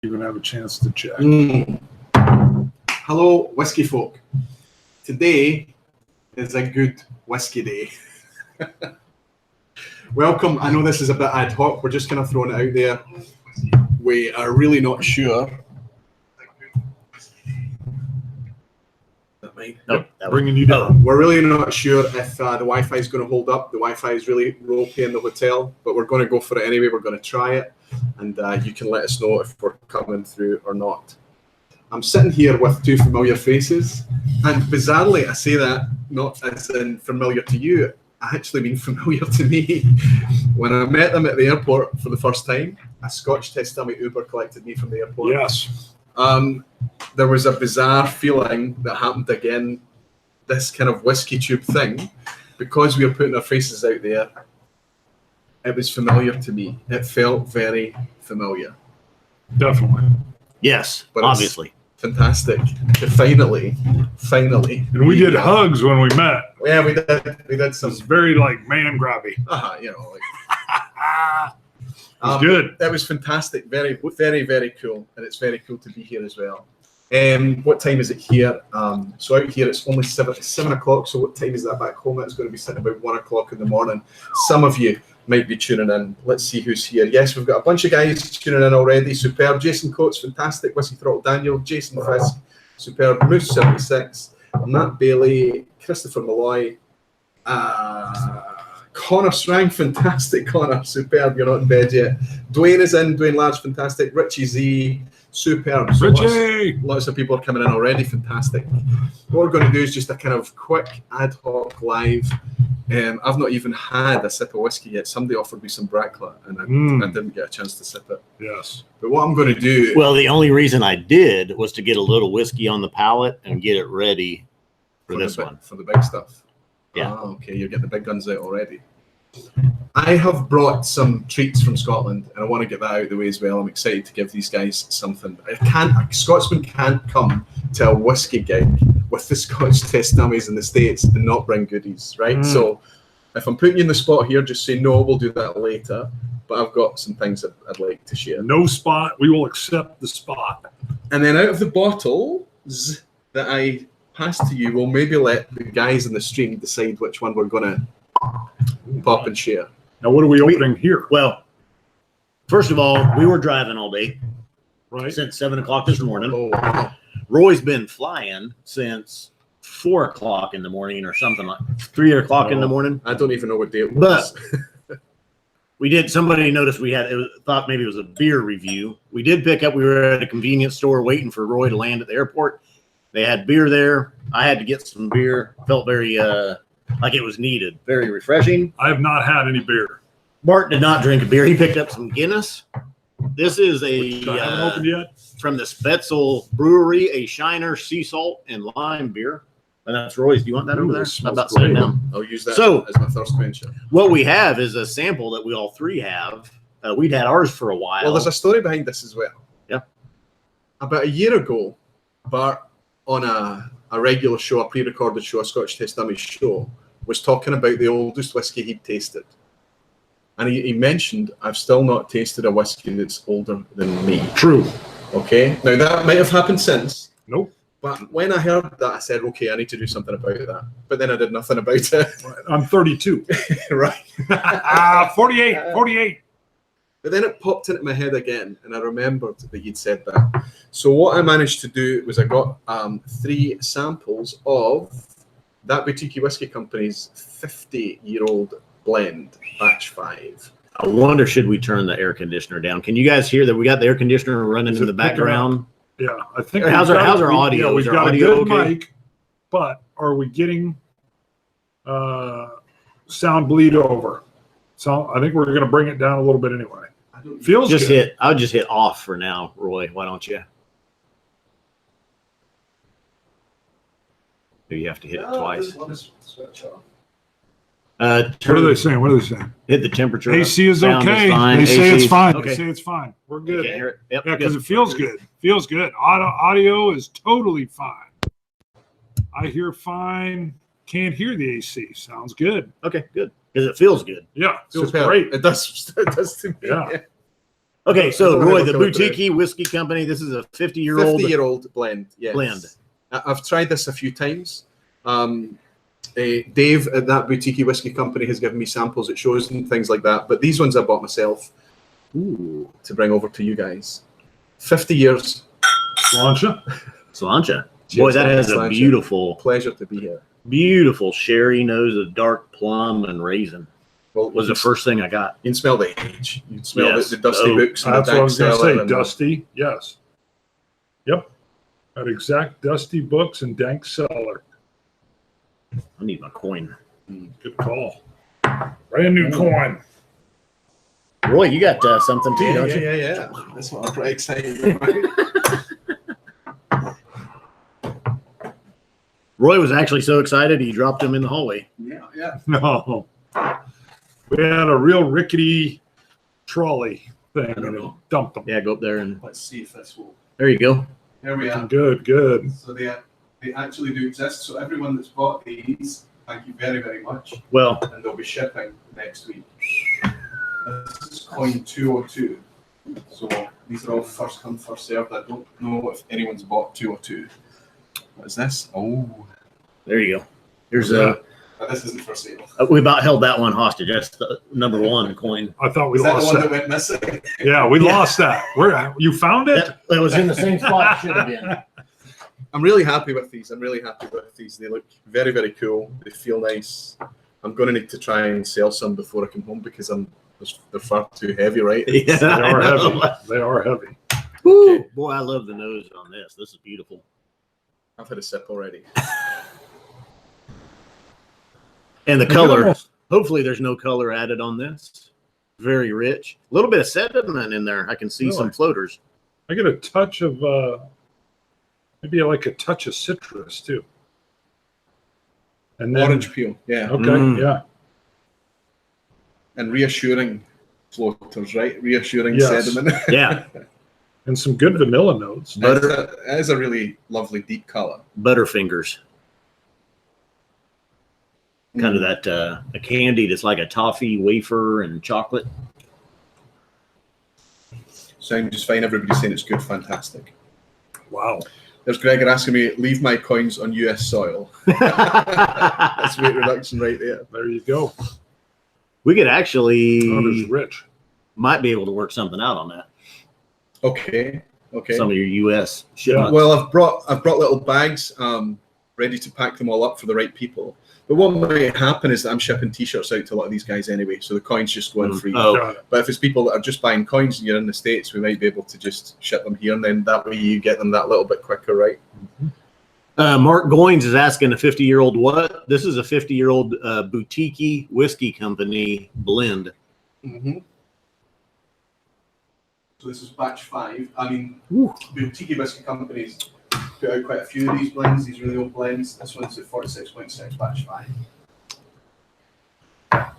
even have a chance to check. Hello, whiskey folk. Today is a good whiskey day. Welcome. I know this is a bit ad hoc. We're just kind of throwing it out there. We are really not sure. No, bringing you down. We're really not sure if the Wi-Fi is going to hold up. The Wi-Fi is really ropey in the hotel, but we're going to go for it anyway. We're going to try it, and you can let us know if we're coming through or not. I'm sitting here with two familiar faces, and bizarrely, I say that not as in familiar to you, actually been familiar to me. When I met them at the airport for the first time, a Scotch test dummy Uber collected me from the airport. Yes. There was a bizarre feeling that happened again, this kind of whiskey tube thing, because we were putting our faces out there. It was familiar to me. It felt very familiar. Definitely. Yes, But obviously. Fantastic. Finally. And we did hugs when we met. Yeah, we did some. It's very like man grabby. You know, like. It's good. That was fantastic. Very, very, very cool. And it's very cool to be here as well. What time is it here? So out here it's only 7 o'clock. So what time is that back home? It's going to be sitting about 1 o'clock in the morning. Some of you might be tuning in. Let's see who's here. Yes, we've got a bunch of guys tuning in already. Superb. Jason Coates, fantastic. Whiskey Throttle Daniel, Jason Fisk, superb. Moose 76, Matt Bailey, Christopher Malloy, Connor Strang, fantastic. Connor, superb. You're not in bed yet. Dwayne is in. Dwayne Large, fantastic. Richie Z, superb. So Richie! Lots of people are coming in already. Fantastic. What we're going to do is just a kind of quick ad hoc live. I've not even had a sip of whiskey yet. Somebody offered me some Brackla, and I didn't get a chance to sip it. Yes. But what I'm going to do... Well, the only reason I did was to get a little whiskey on the palate and get it ready for this one. For the big stuff. Yeah. Oh, okay, you're getting the big guns out already. I have brought some treats from Scotland, and I want to get that out of the way as well. I'm excited to give these guys something. A Scotsman can't come to a whiskey gig with the Scotch test dummies in the States and not bring goodies, right? So if I'm putting you in the spot here, just say no, we'll do that later. But I've got some things that I'd like to share. No spot. We will accept the spot. And then out of the bottles that I pass to you, we'll maybe let the guys in the stream decide which one we're going to pop and share. Now, what are we opening here? Well, first of all, we were driving all day, Right. since 7 o'clock this morning. Oh, wow. Roy's been flying since 4 o'clock in the morning or something like 3 o'clock in the morning. I don't even know what day it was. But we did. Somebody noticed we had. Thought maybe it was a beer review. We did pick up. We were at a convenience store waiting for Roy to land at the airport. They had beer there. I had to get some beer. Felt very like it was needed. Very refreshing. I have not had any beer. Bart did not drink a beer. He picked up some Guinness. This is I haven't opened yet. from the Spetzel Brewery, a Shiner sea salt and lime beer. And that's Roy's. Do you want that over there? This I'm smells about setting great. down. I'll use that So- as my thirst quencher. What we have is a sample that we all three have. We'd had ours for a while. Well, there's a story behind this as well. Yeah. About a year ago, Bart, on a regular show, a pre-recorded show, a Scotch Test Dummy show, was talking about the oldest whiskey he'd tasted. And he mentioned, I've still not tasted a whiskey that's older than me. True. Okay? Now, that might have happened since. Nope. But when I heard that, I said, okay, I need to do something about that. But then I did nothing about it. I'm 32. Right. 48. But then it popped into my head again, and I remembered that you'd said that. So what I managed to do was I got 3 samples of that Boutique Whiskey Company's 50-year-old blend, batch 5. I wonder, should we turn the air conditioner down? Can you guys hear that we got the air conditioner running Is in it the picking background? Yeah, I think. How's our audio? Yeah, we've Is our got a audio good okay? mic, but are we getting sound bleed over? So I think we're going to bring it down a little bit anyway. Feels Just good. I would just hit off for now, Roy. Why don't you? Do you have to hit it twice? What are they saying? What are they saying? Hit the temperature. AC is Sound okay. fine. They say AC it's fine. okay. They say it's fine. We're You good. can't hear it. Yep, Yeah, because good. it feels good. Feels good. Audio is totally fine. I hear fine. Can't hear the AC. Sounds good. Okay, good. Because it feels good. Yeah, feels Superb. great. It does to me. Yeah. Okay, so I don't know Roy, how the to look at it. Boutique Whiskey Company. This is a 50-year-old 50-year-old blend. Yes. blend. I've tried this a few times. Dave at that Boutique Whiskey Company has given me samples at shows and things like that. But these ones I bought myself to bring over to you guys. 50 years. Sláinte. Boy, that has a beautiful, pleasure to be here. beautiful sherry nose of dark plum and raisin. Well, Was the first thing I got. You can smell the age. You can smell Yes. the dusty books. And That's the what I was going to cellar say. and Dusty. Yes. Yep. That exact dusty books and dank cellar. I need my coin. Good call. Brand new coin. Roy, you got something too, don't you? Yeah. That's what I'm pretty excited about. Roy was actually so excited he dropped him in the hallway. Yeah. No. We had a real rickety trolley thing and it dumped them. Yeah, go up there and Let's see if this will. there you go. Here we are. Good. So they actually do exist. So everyone that's bought these, thank you very, very much. Well, And they'll be shipping next week. This is coin 202. So these are all first come, first served. I don't know if anyone's bought 202. What is this? Oh, there you go. Here's this isn't for sale. we about held that one hostage. That's the number one coin. I thought we Is that the lost one that. that went missing? Yeah, we lost that. Where you found it? It was in the same spot it should have been. I'm really happy with these. They look very, very cool. They feel nice. I'm going to need to try and sell some before I come home because they're far too heavy, right? Yeah, They are I know. heavy. They are heavy. Woo, boy, I love the nose on this. This is beautiful. I've had a sip already. And the color, hopefully there's no color added on this. Very rich. A little bit of sediment in there. I can see some floaters. I get a touch of maybe like a touch of citrus too. And then Orange peel, yeah. Okay, yeah. And reassuring floaters, right? Reassuring Yes. sediment. Yeah, And some good vanilla notes. That is a really lovely deep color. Butterfingers. Kind of that a candy that's like a toffee wafer and chocolate. Sounds just fine. Everybody's saying it's good, fantastic. Wow. There's Gregor asking me, leave my coins on US soil. That's weight reduction right there. There you go. We could Oh, actually there's rich. might be able to work something out on that. Okay. Some of your US shipments. Well, I've brought little bags ready to pack them all up for the right people. But what might happen is that I'm shipping T-shirts out to a lot of these guys anyway, so the coins just go in free. Oh. Got it. But if it's people that are just buying coins and you're in the States, we might be able to just ship them here, and then that way you get them that little bit quicker, right? Mark Goins is asking a 50-year-old what? This is a 50-year-old boutique whiskey company blend. Mm-hmm. So this is batch 5. I mean, Ooh. boutique whiskey companies put out quite a few of these blends, these really old blends. This one's at 46.6, batch 5.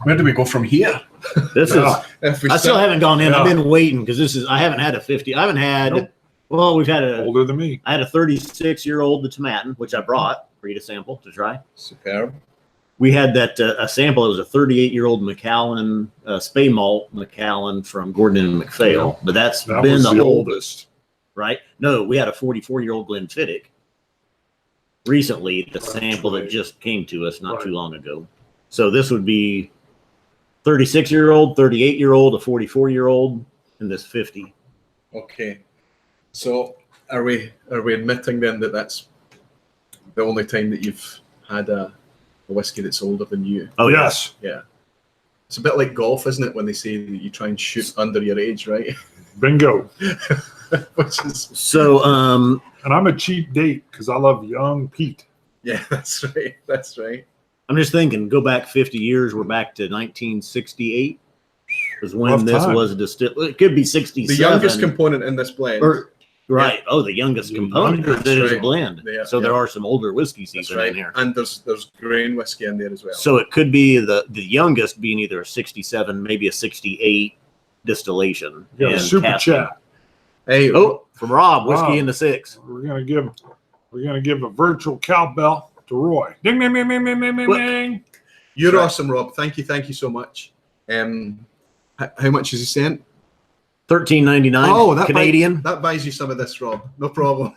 Where do we go from here? This Yeah. is. I still haven't gone in. Yeah. I've been waiting because this is. I haven't had a 50. I haven't had. Nope. Well, we've had a. Older than me. I had a 36-year-old the Tomatin, which I brought for you to sample to try. Superb. We had that a sample. It was a 38-year-old Macallan Spey Malt Macallan from Gordon and MacPhail, but that's That been was the the oldest, oldest. right? No, we had a 44-year-old Glenfiddich recently. The That's sample that right. just came to us not Right. too long ago. So this would be 36-year-old, 38-year-old, a 44-year-old, and this 50. Okay. So are we admitting then that that's the only time that you've had a whiskey that's older than you? Oh Yes. Yeah. It's a bit like golf, isn't it, when they say that you try and shoot under your age, right? Bingo. Which is, So And I'm a cheap date because I love young Pete. yeah, that's right. That's right. I'm just thinking, go back 50 years. We're back to 1968. Was when Rough this time. was distilled. It could be 67. The youngest component in this blend. Right. Oh, the youngest The component. youngest, That is a right. blend. Yeah, So there yeah. are some older whiskeys That's even right. in here. And there's grain whiskey in there as well. So it could be the youngest being either a 67, maybe a 68 distillation. We got a and super casting. chat. Hey, Oh, from Rob, whiskey Rob. in the 6. We're gonna give a virtual cowbell to Roy. Ding ding ding ding ding ding ding What? ding. you're Right. awesome, Rob. Thank you so much. How much has he sent? $13.99. Oh, Canadian. That buys you some of this, Rob. No problem.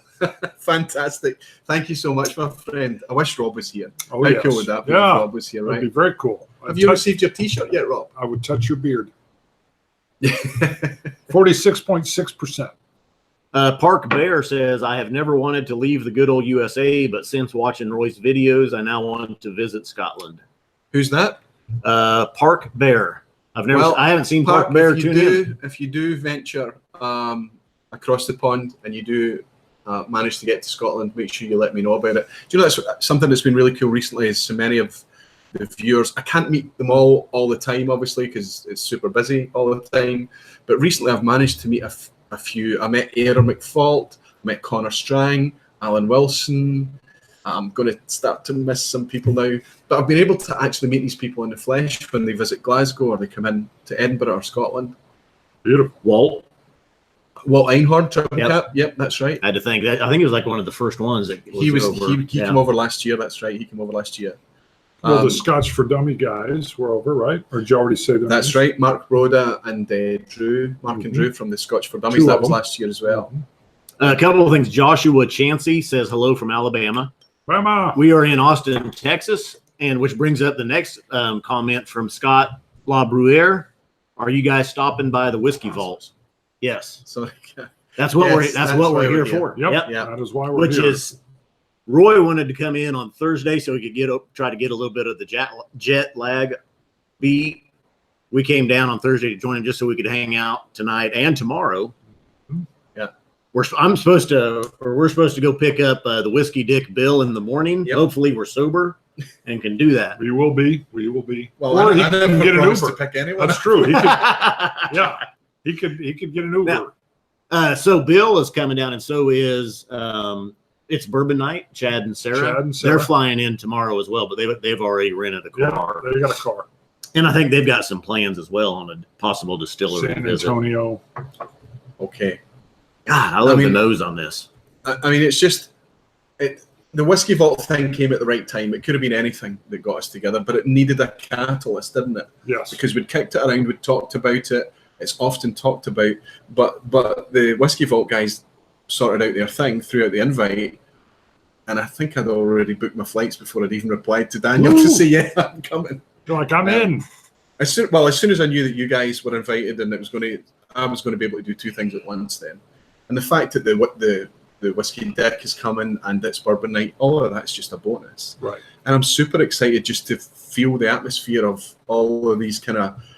Fantastic. Thank you so much, my friend. I wish Rob was here. Oh, How yes. cool would that be if Yeah. Rob was here, That'd right? be very cool. Have you received your T-shirt yet, Rob? I would touch your beard. 46.6%. Park Bear says, I have never wanted to leave the good old USA, but since watching Roy's videos, I now want to visit Scotland. Who's that? Park Bear. Well, I haven't seen Park Bear tune in. If you do venture across the pond and you do manage to get to Scotland, make sure you let me know about it. Do you know, that's something that's been really cool recently is so many of the viewers, I can't meet them all the time, obviously, because it's super busy all the time. But recently I've managed to meet a few. I met Aaron McFault, met Connor Strang, Alan Wilson. I'm going to start to miss some people now. But I've been able to actually meet these people in the flesh when they visit Glasgow or they come in to Edinburgh or Scotland. Beautiful. Walt Einhorn, Triple Cap. Yep, that's right. I had to think that. I think it was like one of the first ones that He over. He came over last year. That's right. He came over last year. Well, the Scotch for Dummy guys were over, right? Or did you already say that? That's right. Mark Broda and Drew, Mark and Drew from the Scotch for Dummies. Two That of was them. last year as well. A couple of things. Joshua Chansey says hello from Alabama. Mama. We are in Austin, Texas, and which brings up the next comment from Scott LaBruere. Are you guys stopping by the Whiskey Vaults? Yes. So That's what Yes, that's what we're why here we're here. for. Yep. Yeah. That is why we're Which here. is Roy wanted to come in on Thursday so he could try to get a little bit of the jet lag beat. We came down on Thursday to join him just so we could hang out tonight and tomorrow. Yeah. We're supposed to go pick up the Whiskey Dick Bill in the morning. Yep. Hopefully we're sober and can do that. We will be. We will be. Well, Or he I can never get an promised Uber. to pick anyone. That's true. He could. Yeah. He could get an Uber. Now, so Bill is coming down, and so is it's Bourbon Night. Chad and Sarah. They're flying in tomorrow as well, but they've already rented a car. Yeah, they got a car. And I think they've got some plans as well on a possible distillery San visit. Antonio. Okay. God, I love the nose on this. I mean, it's just the Whiskey Vault thing came at the right time. It could have been anything that got us together, but it needed a catalyst, didn't it? Yes. Because we'd kicked it around, we'd talked about it. It's often talked about, but the Whiskey Vault guys sorted out their thing, threw out the invite, and I think I'd already booked my flights before I'd even replied to Daniel to say, yeah, I'm coming. You're like, I'm in. As soon as I knew that you guys were invited and I was going to be able to do two things at once then. And the fact that the Whiskey Dick is coming and it's Bourbon Night, all of that's just a bonus. Right. And I'm super excited just to feel the atmosphere of all of these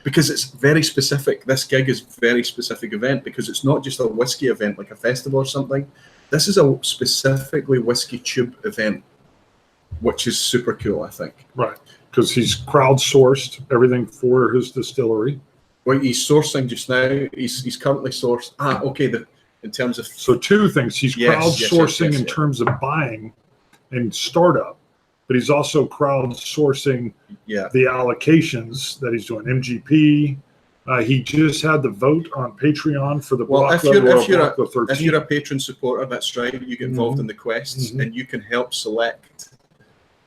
because it's very specific. This gig is a very specific event because it's not just a whiskey event like a festival or something. This is a specifically whiskey tube event, which is super cool, I think. Right. Because he's crowdsourced everything for his distillery. Well, he's sourcing just now. He's currently sourced. In terms of So two things. He's crowdsourcing yes. in terms of buying and startup, but he's also crowdsourcing the allocations that he's doing. MGP. He just had the vote on Patreon for the if you're a patron supporter, that's right. You get involved in the quests and you can help select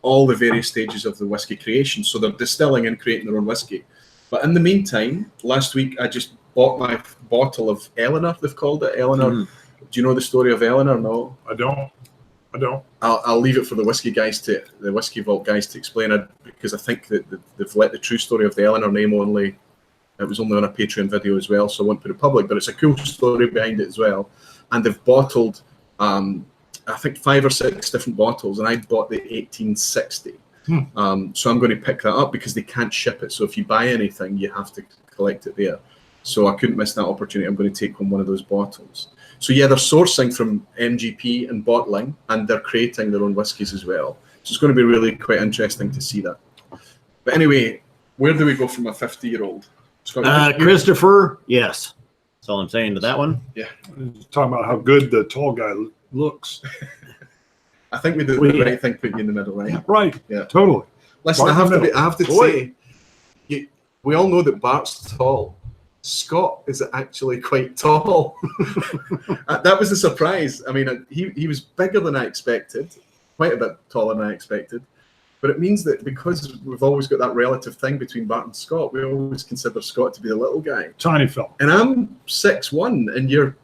all the various stages of the whiskey creation. So they're distilling and creating their own whiskey. But in the meantime, last week I just bought my bottle of Eleanor, they've called it. Eleanor. Do you know the story of Eleanor? No. I don't. I'll leave it for the Whiskey Vault guys to explain it because I think that they've let the true story of the Eleanor name only. It was only on a Patreon video as well, so I won't put it public, but it's a cool story behind it as well. And they've bottled, I think 5 or 6 different bottles, and I bought the 1860. So I'm going to pick that up because they can't ship it. So if you buy anything, you have to collect it there. So I couldn't miss that opportunity. I'm going to take home one of those bottles. So yeah, they're sourcing from MGP and bottling, and they're creating their own whiskies as well. So it's going to be really quite interesting to see that. But anyway, where do we go from a 50-year-old? Christopher, yes. That's all I'm saying to that one. Yeah. Talking about how good the tall guy looks. I think we did the right thing putting you in the middle, right? Right. Yeah. Totally. Listen, I have to say, we all know that Bart's tall. Scott is actually quite tall. That was a surprise. I mean, he was bigger than I expected, quite a bit taller than I expected. But it means that because we've always got that relative thing between Bart and Scott, we always consider Scott to be the little guy. Tiny fella. And I'm 6'1", and you're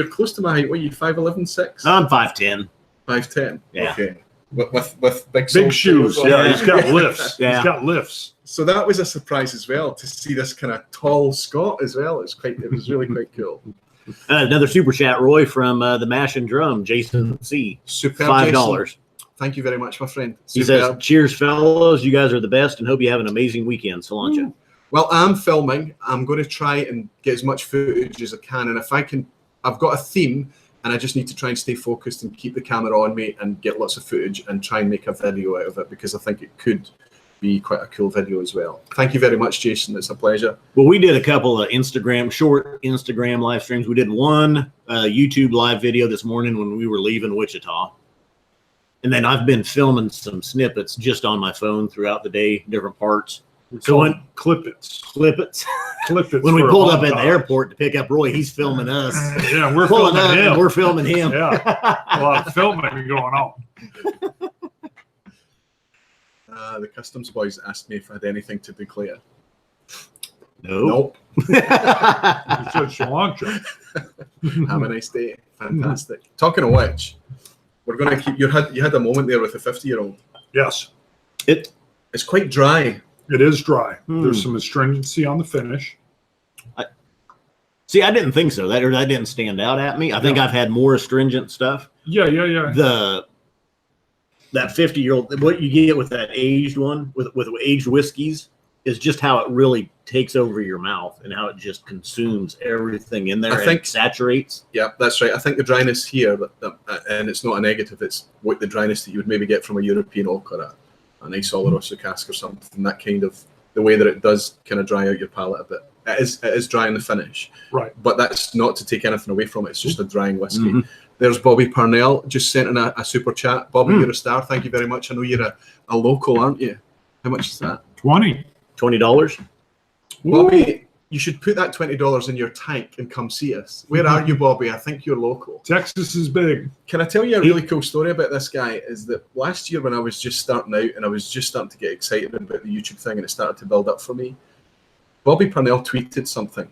close to my height. What are you, 5'11", 6? I'm 5'10". 5'10". Yeah. Okay. With big shoes. Yeah, he's got lifts. Yeah. He's got lifts. So that was a surprise as well, to see this kind of tall Scott as well. It was really quite cool. Another super chat, Roy, from the Mash and Drum, Jason C. Superb, $5. Jason. Thank you very much, my friend. He says, cheers, fellows. You guys are the best and hope you have an amazing weekend. Cilantro. Well, I'm filming. I'm going to try and get as much footage as I can. And if I can, I've got a theme, and I just need to try and stay focused and keep the camera on me and get lots of footage and try and make a video out of it, because I think it could be quite a cool video as well. Thank you very much, Jason. It's a pleasure. Well, we did a couple of short Instagram live streams. We did one YouTube live video this morning when we were leaving Wichita. And then I've been filming some snippets just on my phone throughout the day, different parts. So when clippets. When we pulled up at the airport to pick up Roy, he's filming us. Yeah, we're pulling filming up him. and we're filming him. Yeah, a lot of filming going on. The customs boys asked me if I had anything to declare. Nope. He said cilantro. Have a nice day. Fantastic. Talking of which, we're going to keep. You had a moment there with a 50-year-old. Yes. It's quite dry. It is dry. There's some astringency on the finish. See, I didn't think so. That didn't stand out at me. I think I've had more astringent stuff. Yeah. That 50-year-old, what you get with that aged one, with aged whiskeys, is just how it really takes over your mouth and how it just consumes everything in there. I think saturates. Yeah, that's right. I think the dryness here, and it's not a negative, it's what the dryness that you would maybe get from a European oak or a nice Oloroso cask or something. That kind of, the way that it does kind of dry out your palate a bit. It is dry in the finish. Right. But that's not to take anything away from it. It's just a drying whiskey. Mm-hmm. There's Bobby Parnell, just sent in a super chat. Bobby, you're a star. Thank you very much. I know you're a local, aren't you? How much is that? $20. Bobby, you should put that $20 in your tank and come see us. Where are you, Bobby? I think you're local. Texas is big. Can I tell you a really cool story about this guy? Is that last year when I was just starting out and I was just starting to get excited about the YouTube thing and it started to build up for me, Bobby Parnell tweeted something,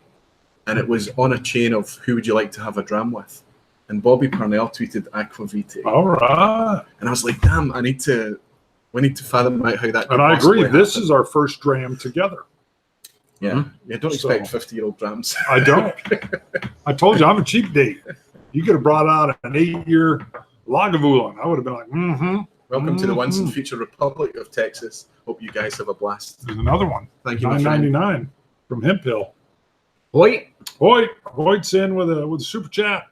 and it was on a chain of who would you like to have a dram with? And Bobby Parnell tweeted Aquavite. All right. And I was like, damn, we need to fathom out how that could And I agree. happen. This is our first dram together. Yeah. Yeah, don't expect 50-year-old drams. I don't. I told you, I'm a cheap date. You could have brought out an 8-year Lagavulin. I would have been like, Welcome to the once and future Republic of Texas. Hope you guys have a blast. There's another one. Thank you, $9.99 from Hemp Hill. Hoyt's in with a super chat.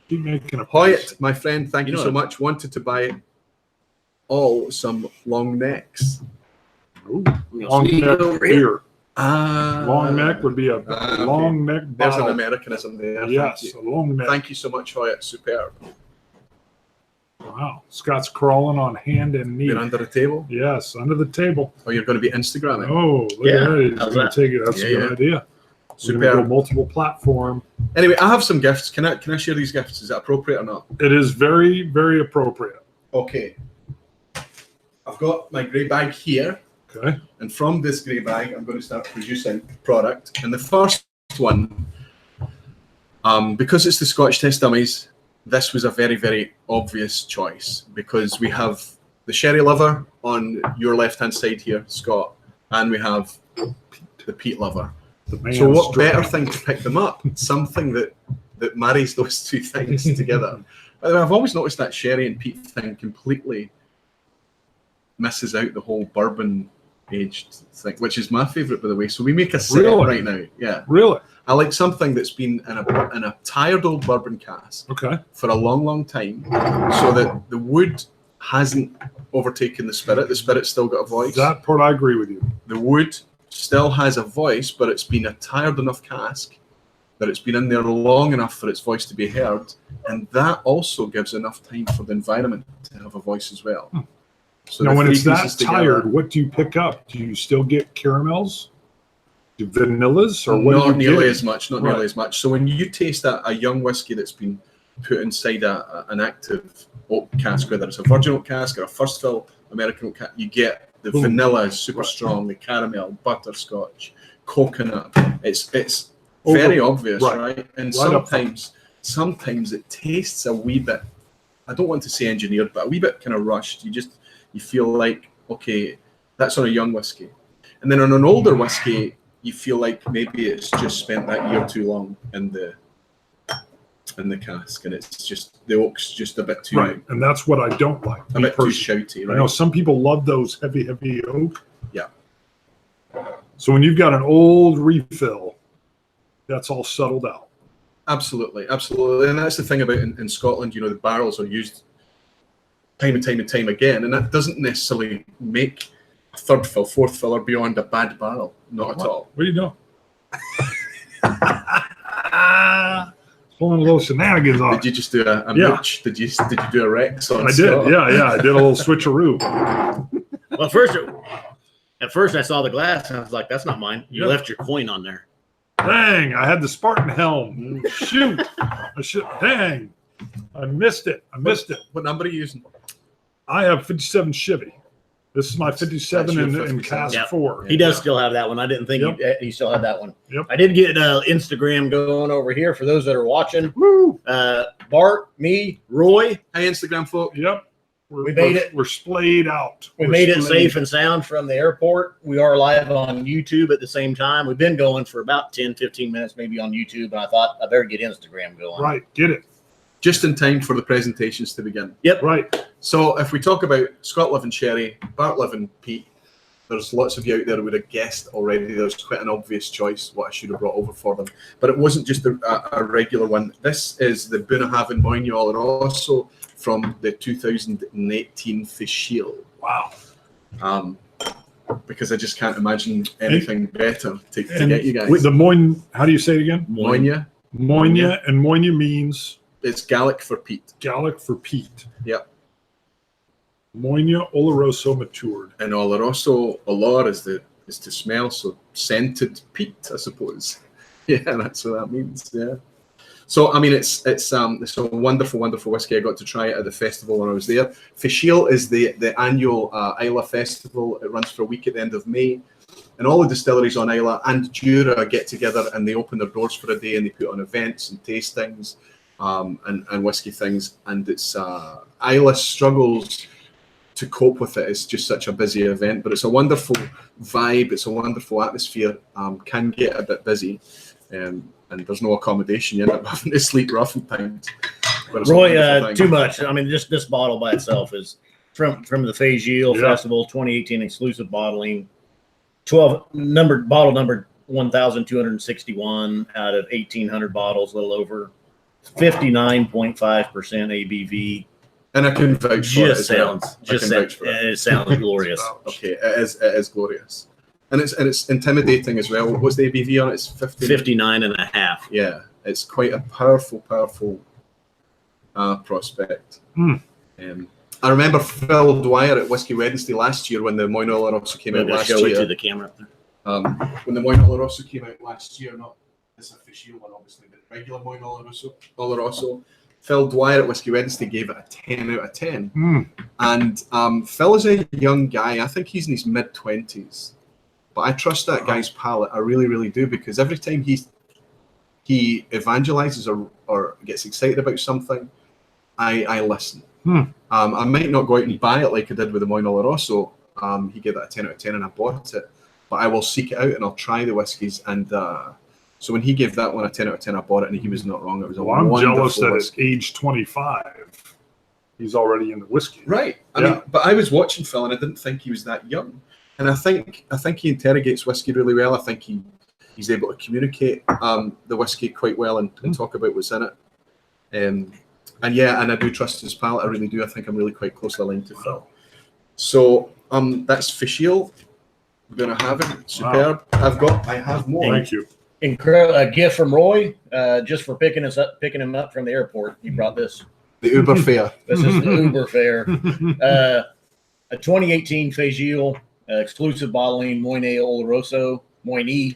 Keep making a Hoyt, my friend, thank you so much. Wanted to buy some long necks. Ooh, long neck beer. Long neck would be a long neck bottle. There's an Americanism there. Yes, a long neck. Thank you so much, Hoyt. Superb. Wow. Scott's crawling on hand and knee. You're under the table? Yes, under the table. Oh, you're going to be Instagramming? Oh, look at that. He's going to take it. That's a good idea. So we're going to go multiple platform. Anyway, I have some gifts. Can I share these gifts? Is that appropriate or not? It is very, very appropriate. Okay. I've got my grey bag here. Okay. And from this grey bag, I'm going to start producing product. And the first one, because it's the Scotch Test Dummies, this was a very, very obvious choice because we have the sherry lover on your left-hand side here, Scott, and we have the peat lover. So what better thing to pick them up? Something that marries those two things together. By the way, I've always noticed that sherry and peat thing completely misses out the whole bourbon aged thing, which is my favorite, by the way. So we make a set right now. Yeah. Really? I like something that's been in a tired old bourbon cask for a long, long time, so that the wood hasn't overtaken the spirit. The spirit's still got a voice. That part I agree with you. The wood still has a voice, but it's been a tired enough cask that it's been in there long enough for its voice to be heard, and that also gives enough time for the environment to have a voice as well. So now, when it's that tired, what do you pick up? Do you still get caramels? Vanillas, or what? Not nearly as much. Not nearly as much. So when you taste a young whiskey that's been put inside an active oak cask, whether it's a virgin oak cask or a first fill American oak cask, you get the vanilla is super strong, the caramel, butterscotch, coconut. It's very obvious, right? And sometimes it tastes a wee bit, I don't want to say engineered, but a wee bit kind of rushed. You feel like, okay, that's on a young whiskey. And then on an older whiskey, you feel like maybe it's just spent that year too long in the cask, and it's just the oak's just a bit too and that's what I don't like. A bit too shouty, right? I know some people love those heavy oak. Yeah. So when you've got an old refill, that's all settled out. Absolutely, and that's the thing about in Scotland. You know, the barrels are used time and time again, and that doesn't necessarily make a third fill, fourth fill, or beyond a bad barrel. Not at all. What are you doing? Pulling a little shenanigans on. Did you just do a mooch? Did you do a Rex on I Scott? did. Yeah. I did a little switcheroo. Well, at first I saw the glass and I was like, "That's not mine." You left your coin on there. Dang! I had the Spartan helm. Shoot! Dang! I missed it. What number are you using? I have 57 Chevy. This is my 57 in cask 4. He does still have that one. I didn't think he still had that one. Yep. I did get Instagram going over here for those that are watching. Woo! Bart, me, Roy. Hi, Instagram folk. Yep. We made it. We're splayed out. We made it safe and sound from the airport. We are live on YouTube at the same time. We've been going for about 10, 15 minutes maybe on YouTube, and I thought I better get Instagram going. Right. Get it. Just in time for the presentations to begin. Yep. Right. So if we talk about Scott living sherry, Bart living peat, there's lots of you out there who would have guessed already. There's quite an obvious choice what I should have brought over for them. But it wasn't just a regular one. This is the Bunnahabhain Moine also from the 2018 Feis Ile. Wow. Because I just can't imagine anything better to get you guys. With the Moine, how do you say it again? Moine. Moine, and Moine means? It's Gaelic for peat. Gaelic for peat. Yep. Moine Oloroso matured. And Oloroso, Olor is to smell, so scented peat, I suppose. Yeah, that's what that means. Yeah. So I mean, it's a wonderful whiskey. I got to try it at the festival when I was there. Feis Ile is the annual Islay festival. It runs for a week at the end of May, and all the distilleries on Islay and Jura get together and they open their doors for a day and they put on events and tastings and whiskey things. And it's Islay struggles to cope with it. It's just such a busy event, but it's a wonderful vibe. It's a wonderful atmosphere. Can get a bit busy. And there's no accommodation. You end up having to sleep rough at times. Roy, too much. I mean, just this bottle by itself is from the Feis Ile Festival 2018 exclusive bottling. Bottle number 1,261 out of 1,800 bottles, a little over 59.5% ABV. And I can vouch for it. It sounds glorious. Okay, it is glorious. And it's intimidating as well. What's the ABV on it? It's 59.5. Yeah, it's quite a powerful prospect. I remember Phil Dwyer at Whisky Wednesday last year when the Moine Oloroso came out last year. To the camera. When the Moine Oloroso came out last year, not this official one, obviously, but regular Moine Oloroso. Phil Dwyer at Whisky Wednesday gave it a 10 out of 10. And Phil is a young guy. I think he's in his mid-20s. But I trust that guy's palate. I really, really do, because every time he evangelizes or gets excited about something, I listen. I might not go out and buy it like I did with the Moine Oloroso. He gave that a 10 out of 10 and I bought it. But I will seek it out and I'll try the whiskies. And so when he gave that one a 10 out of 10, I bought it and he was not wrong. It was a wonderful I'm jealous that whiskey. at age 25, he's already in the whiskey. Right. I mean, but I was watching Phil and I didn't think he was that young. And I think he interrogates whiskey really well. I think he's able to communicate the whiskey quite well and talk about what's in it. And I do trust his palate. I really do. I think I'm really quite closely aligned to Phil. So that's Feis Ile. We're gonna have it. Superb. Wow. I have more. Thank you. Incredible. A gift from Roy, just for picking him up from the airport. He brought this. The Uber fare. This is the Uber fare. A 2018 Feis Ile. Exclusive bottling, Moine Oloroso. Moine.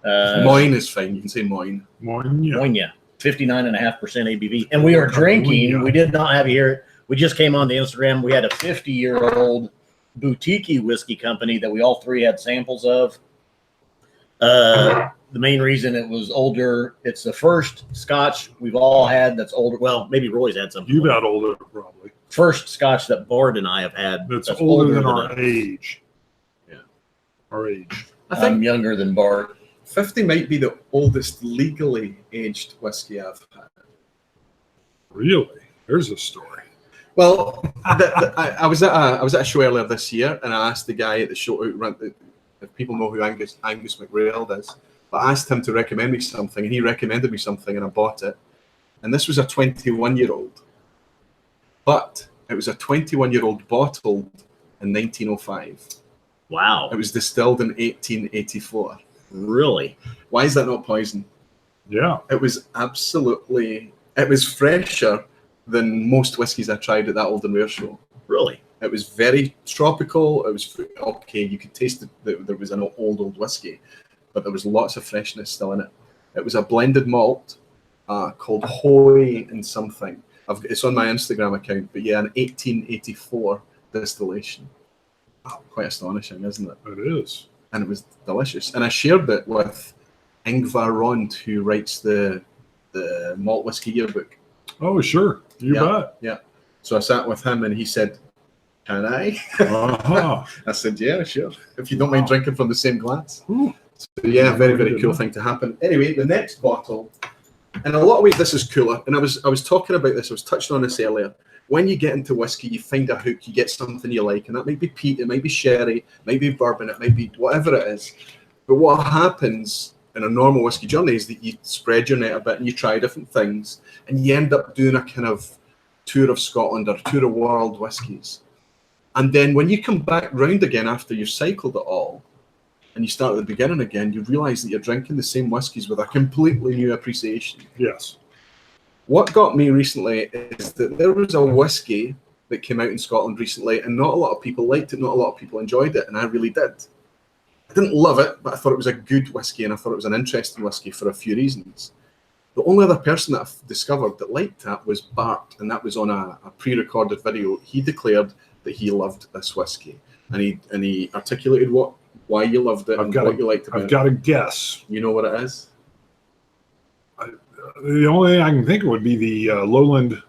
Moine is fine. You can say Moine. Moine, yeah. Moine, 59.5% ABV. And we are drinking, we did not have here, we just came on the Instagram. We had a 50-year-old boutique whiskey company that we all three had samples of. The main reason it was older, it's the first Scotch we've all had that's older. Well, maybe Roy's had something. You've had older, probably. First Scotch that Bard and I have had that's older than our age. Yeah. Our age. I think I'm younger than Bart. 50 might be the oldest legally aged whiskey I've had. Really? There's a story. Well, I was at a show earlier this year, and I asked the guy at the show if people know who Angus McRail is, but I asked him to recommend me something, and he recommended me something, and I bought it. And this was a 21-year-old, but it was a 21-year-old bottled in 1905. Wow. It was distilled in 1884. Really? Why is that not poison? Yeah. It was fresher than most whiskies I tried at that Old and Rare show. Really? It was very tropical. It was okay. You could taste that there was an old whiskey, but there was lots of freshness still in it. It was a blended malt called Hoy and something. It's on my Instagram account, but yeah, an 1884 distillation. Wow, quite astonishing, isn't it? It is. And it was delicious. And I shared it with Ingvar Rond, who writes the Malt Whiskey Yearbook. Oh, sure. You bet. Yeah. So I sat with him and he said, "Can I?" Uh-huh. I said, "Yeah, sure. If you don't mind drinking from the same glass." Ooh. So yeah, very, very cool thing to happen. Anyway, the next bottle, in a lot of ways, this is cooler. And I was talking about this. I was touching on this earlier. When you get into whiskey, you find a hook, you get something you like, and that might be peat, it might be sherry, it might be bourbon, it might be whatever it is. But what happens in a normal whiskey journey is that you spread your net a bit and you try different things, and you end up doing a kind of tour of Scotland or tour of world whiskies. And then when you come back round again after you've cycled it all, and you start at the beginning again, you realise that you're drinking the same whiskies with a completely new appreciation. Yes. What got me recently is that there was a whiskey that came out in Scotland recently, and not a lot of people liked it, not a lot of people enjoyed it, and I really did. I didn't love it, but I thought it was a good whiskey, and I thought it was an interesting whiskey for a few reasons. The only other person that I've discovered that liked that was Bart, and that was on a pre-recorded video. He declared that he loved this whiskey, and he articulated why you loved it and what you liked about it. I've got to guess. You know what it is? The only thing I can think of would be the Lowland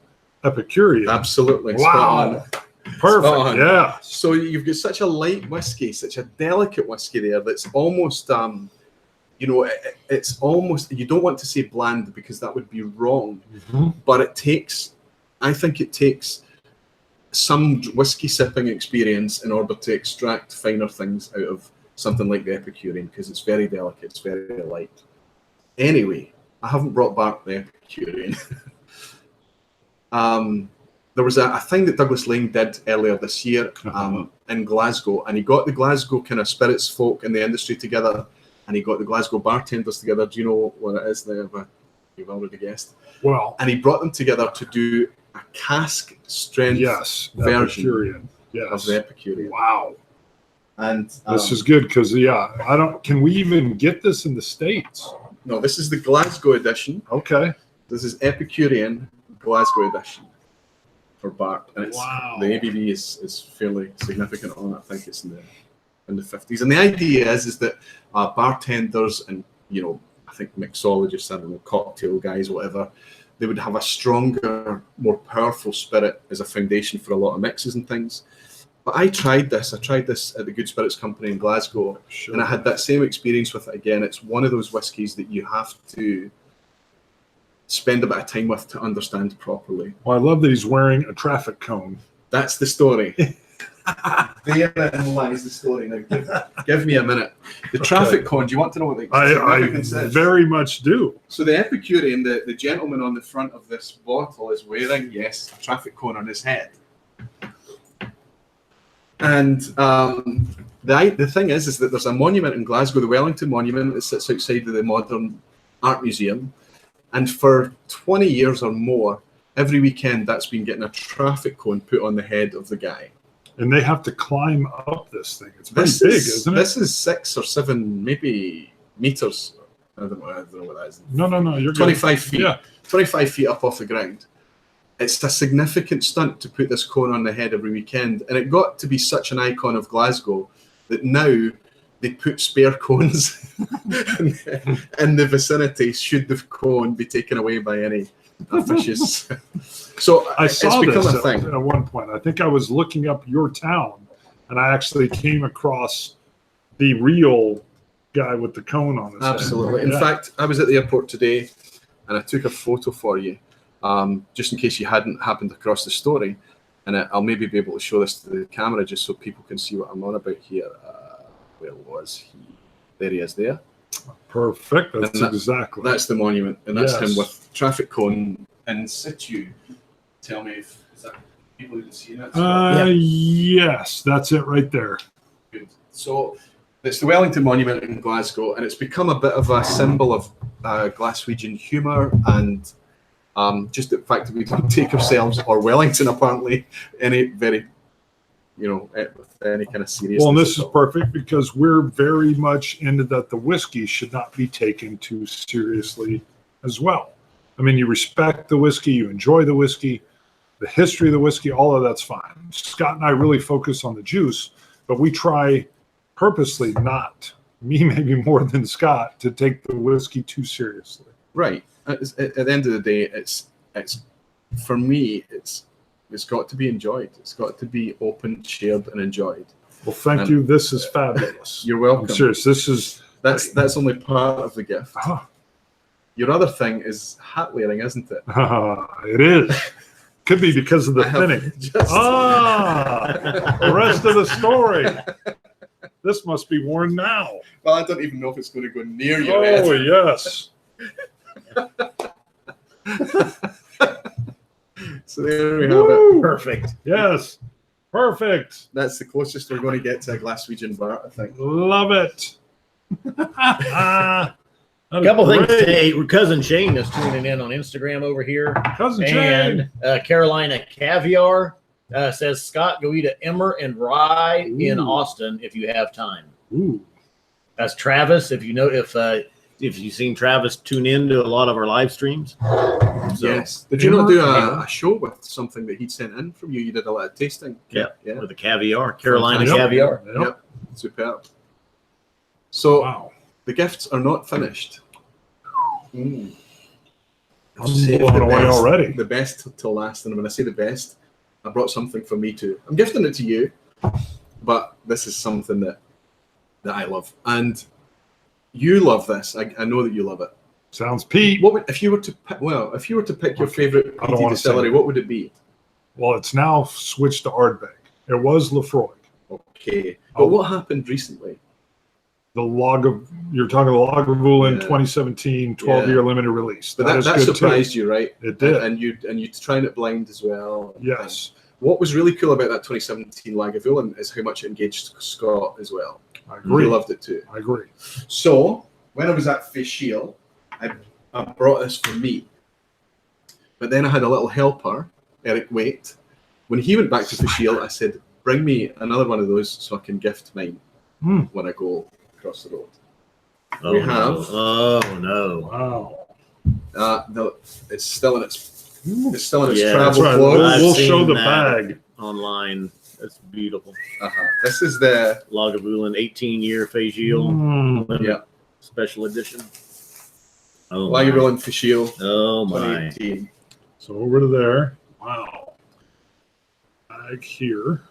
Epicurean. Absolutely. Wow. Perfect. Yeah. So you've got such a light whiskey, such a delicate whiskey there that's almost, it's almost, you don't want to say bland because that would be wrong, but I think it takes some whiskey sipping experience in order to extract finer things out of something like the Epicurean, because it's very delicate, it's very light. Anyway, I haven't brought back the Epicurean. There was a thing that Douglas Lane did earlier this year in Glasgow, and he got the Glasgow kind of spirits folk in the industry together, and he got the Glasgow bartenders together. Do you know what it is there? You've already guessed. Well, and he brought them together to do a cask strength version of the Epicurean. Wow. And this is good because can we even get this in the States? No, this is the Glasgow edition. Okay. This is Epicurean Glasgow edition for Bart, and it's the ABV is fairly significant on it. I think it's in the 50s. And the idea is that bartenders and I think mixologists, I don't know, cocktail guys, whatever, they would have a stronger, more powerful spirit as a foundation for a lot of mixes and things. But I tried this at the Good Spirits Company in Glasgow, and I had that same experience with it again. It's one of those whiskies that you have to spend a bit of time with to understand properly. Well, I love that he's wearing a traffic cone. That's the story. Therein lies the story. Now, give me a minute. The traffic cone, do you want to know what the significance is? Very much do. So the Epicurean, the gentleman on the front of this bottle is wearing, yes, a traffic cone on his head. And the thing is that there's a monument in Glasgow, the Wellington Monument, that sits outside of the Modern Art Museum. And for 20 years or more, every weekend that's been getting a traffic cone put on the head of the guy. And they have to climb up this thing. It's pretty big, isn't it? This is 6 or 7, maybe meters I don't know what that is. No, you're 25 feet. Yeah. 25 feet up off the ground. It's a significant stunt to put this cone on the head every weekend, and it got to be such an icon of Glasgow that now they put spare cones in the vicinity should the cone be taken away by any officious. So I saw it's become this a thing. at one point. I think I was looking up your town, and I actually came across the real guy with the cone on his Absolutely. head. In fact, I was at the airport today, and I took a photo for you, just in case you hadn't happened across the story. And I'll maybe be able to show this to the camera just so people can see what I'm on about here. Where was he? There he is there. Perfect. That's the monument. And that's Yes. him with traffic cone in situ. Tell me if is that people who can see that? Yes, that's it right there. Good. So it's the Wellington Monument in Glasgow, and it's become a bit of a symbol of Glaswegian humour and just the fact that we don't take ourselves or Wellington apparently any very, with any kind of seriousness. Well, and this is perfect because we're very much into that the whiskey should not be taken too seriously as well. I mean, you respect the whiskey, you enjoy the whiskey, the history of the whiskey, all of that's fine. Scott and I really focus on the juice, but we try purposely not, me maybe more than Scott, to take the whiskey too seriously. Right. At the end of the day, it's for me, it's got to be enjoyed. It's got to be open, shared, and enjoyed. Well, thank you. This is fabulous. You're welcome. I'm serious. This is that's only part of the gift. Oh. Your other thing is hat wearing, isn't it? It is. Could be because of the thinning. The rest of the story. This must be worn now. Well, I don't even know if it's going to go near your head. Oh, yes. So there we have it. Perfect. Yes. Perfect. That's the closest we're going to get to a Glaswegian bar, I think. Love it. A couple things today. Cousin Shane is tuning in on Instagram over here. Cousin Shane. And Carolina Caviar says, Scott, go eat a Emmer and Rye in Austin if you have time. Ooh. That's Travis. If you've seen Travis tune in to a lot of our live streams. So, yes. Did you not do a show with something that he'd sent in from you? You did a lot of tasting. Yeah. With the caviar. Carolina Caviar. Yep. Superb. So the gifts are not finished. I'm blown away already. The best till last. And when I say the best, I brought something for me too. I'm gifting it to you, but this is something that I love. And you love this. I know that you love it. Sounds peat. If you were to pick your favorite peaty distillery, what would it be? Well, it's now switched to Ardbeg. It was Lefroy. Okay. But what happened recently? You're talking the Lagavulin 2017 12-year limited release. But that surprised you, right? It did. And you trying it blind as well. Yes. What was really cool about that 2017 Lagavulin is how much it engaged Scott as well. I agree. He loved it too. I agree. So when I was at Feis Ile, I brought this for me. But then I had a little helper, Eric Waite. When he went back to Feis Ile, I said, bring me another one of those so I can gift mine when I go across the road. We have. Oh no! Wow. It's still in its travel right. clothes. We'll show the bag online. It's beautiful. This is the Lagavulin 18-year Feis Ile special edition. Oh, Lagavulin Feis Ile. Oh my! So over to there. Wow. Bag here.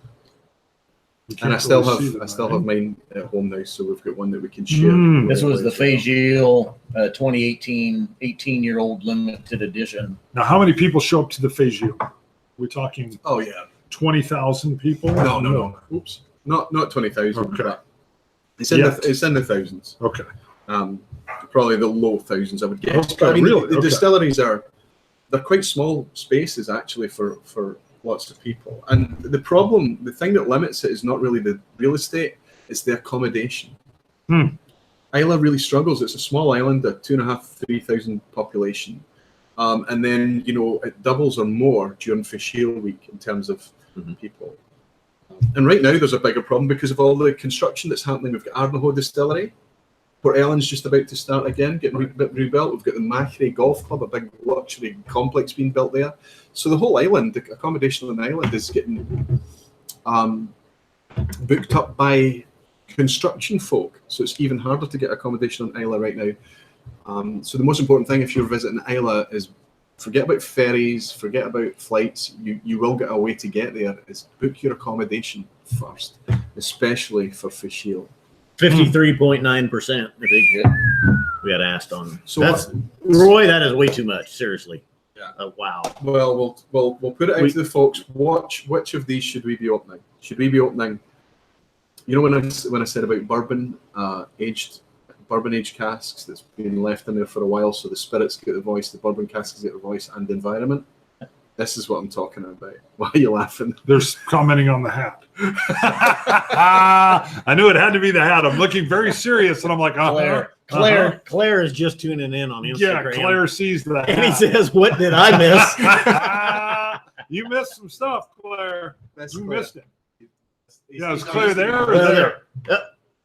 And I still have mine at home now, so we've got one that we can share. This was the Feis Ile 2018 18-year-old limited edition. Now, how many people show up to the Feis Ile? We're talking 20,000 people? No. Oops. Not 20,000. Okay. It's in the thousands. Okay. Probably the low thousands, I would guess. Okay, the distilleries they're quite small spaces actually for lots of people. And the thing that limits it is not really the real estate, it's the accommodation. Islay really struggles. It's a small island, a 2,500-3,000 population. And then, it doubles or more during Feis Ile week in terms of people. And right now there's a bigger problem because of all the construction that's happening. We've got Arnaho Distillery, Port Ellen's just about to start again, getting rebuilt. We've got the Machray Golf Club, a big luxury complex being built there. So the whole island, the accommodation on the island is getting booked up by construction folk. So it's even harder to get accommodation on Isla right now. So the most important thing if you're visiting Isla is forget about ferries, forget about flights. You will get a way to get there. Is book your accommodation first, especially for Feis Ile. 53.9%. I think we had asked on. So that's Roy. That is way too much. Seriously. Yeah. Wow. Well, we'll put it out to the folks. Which of these should we be opening? Should we be opening? You know when I said about bourbon aged casks that's been left in there for a while, so the spirits get the voice, the bourbon casks get the voice, and the environment. This is what I'm talking about. Why are you laughing? They're commenting on the hat. I knew it had to be the hat. I'm looking very serious, and I'm like, Claire is just tuning in on Instagram. Yeah, Claire sees that. And he says, "What did I miss?" You missed some stuff, Claire. You missed it. Yeah, is He's Claire there or there?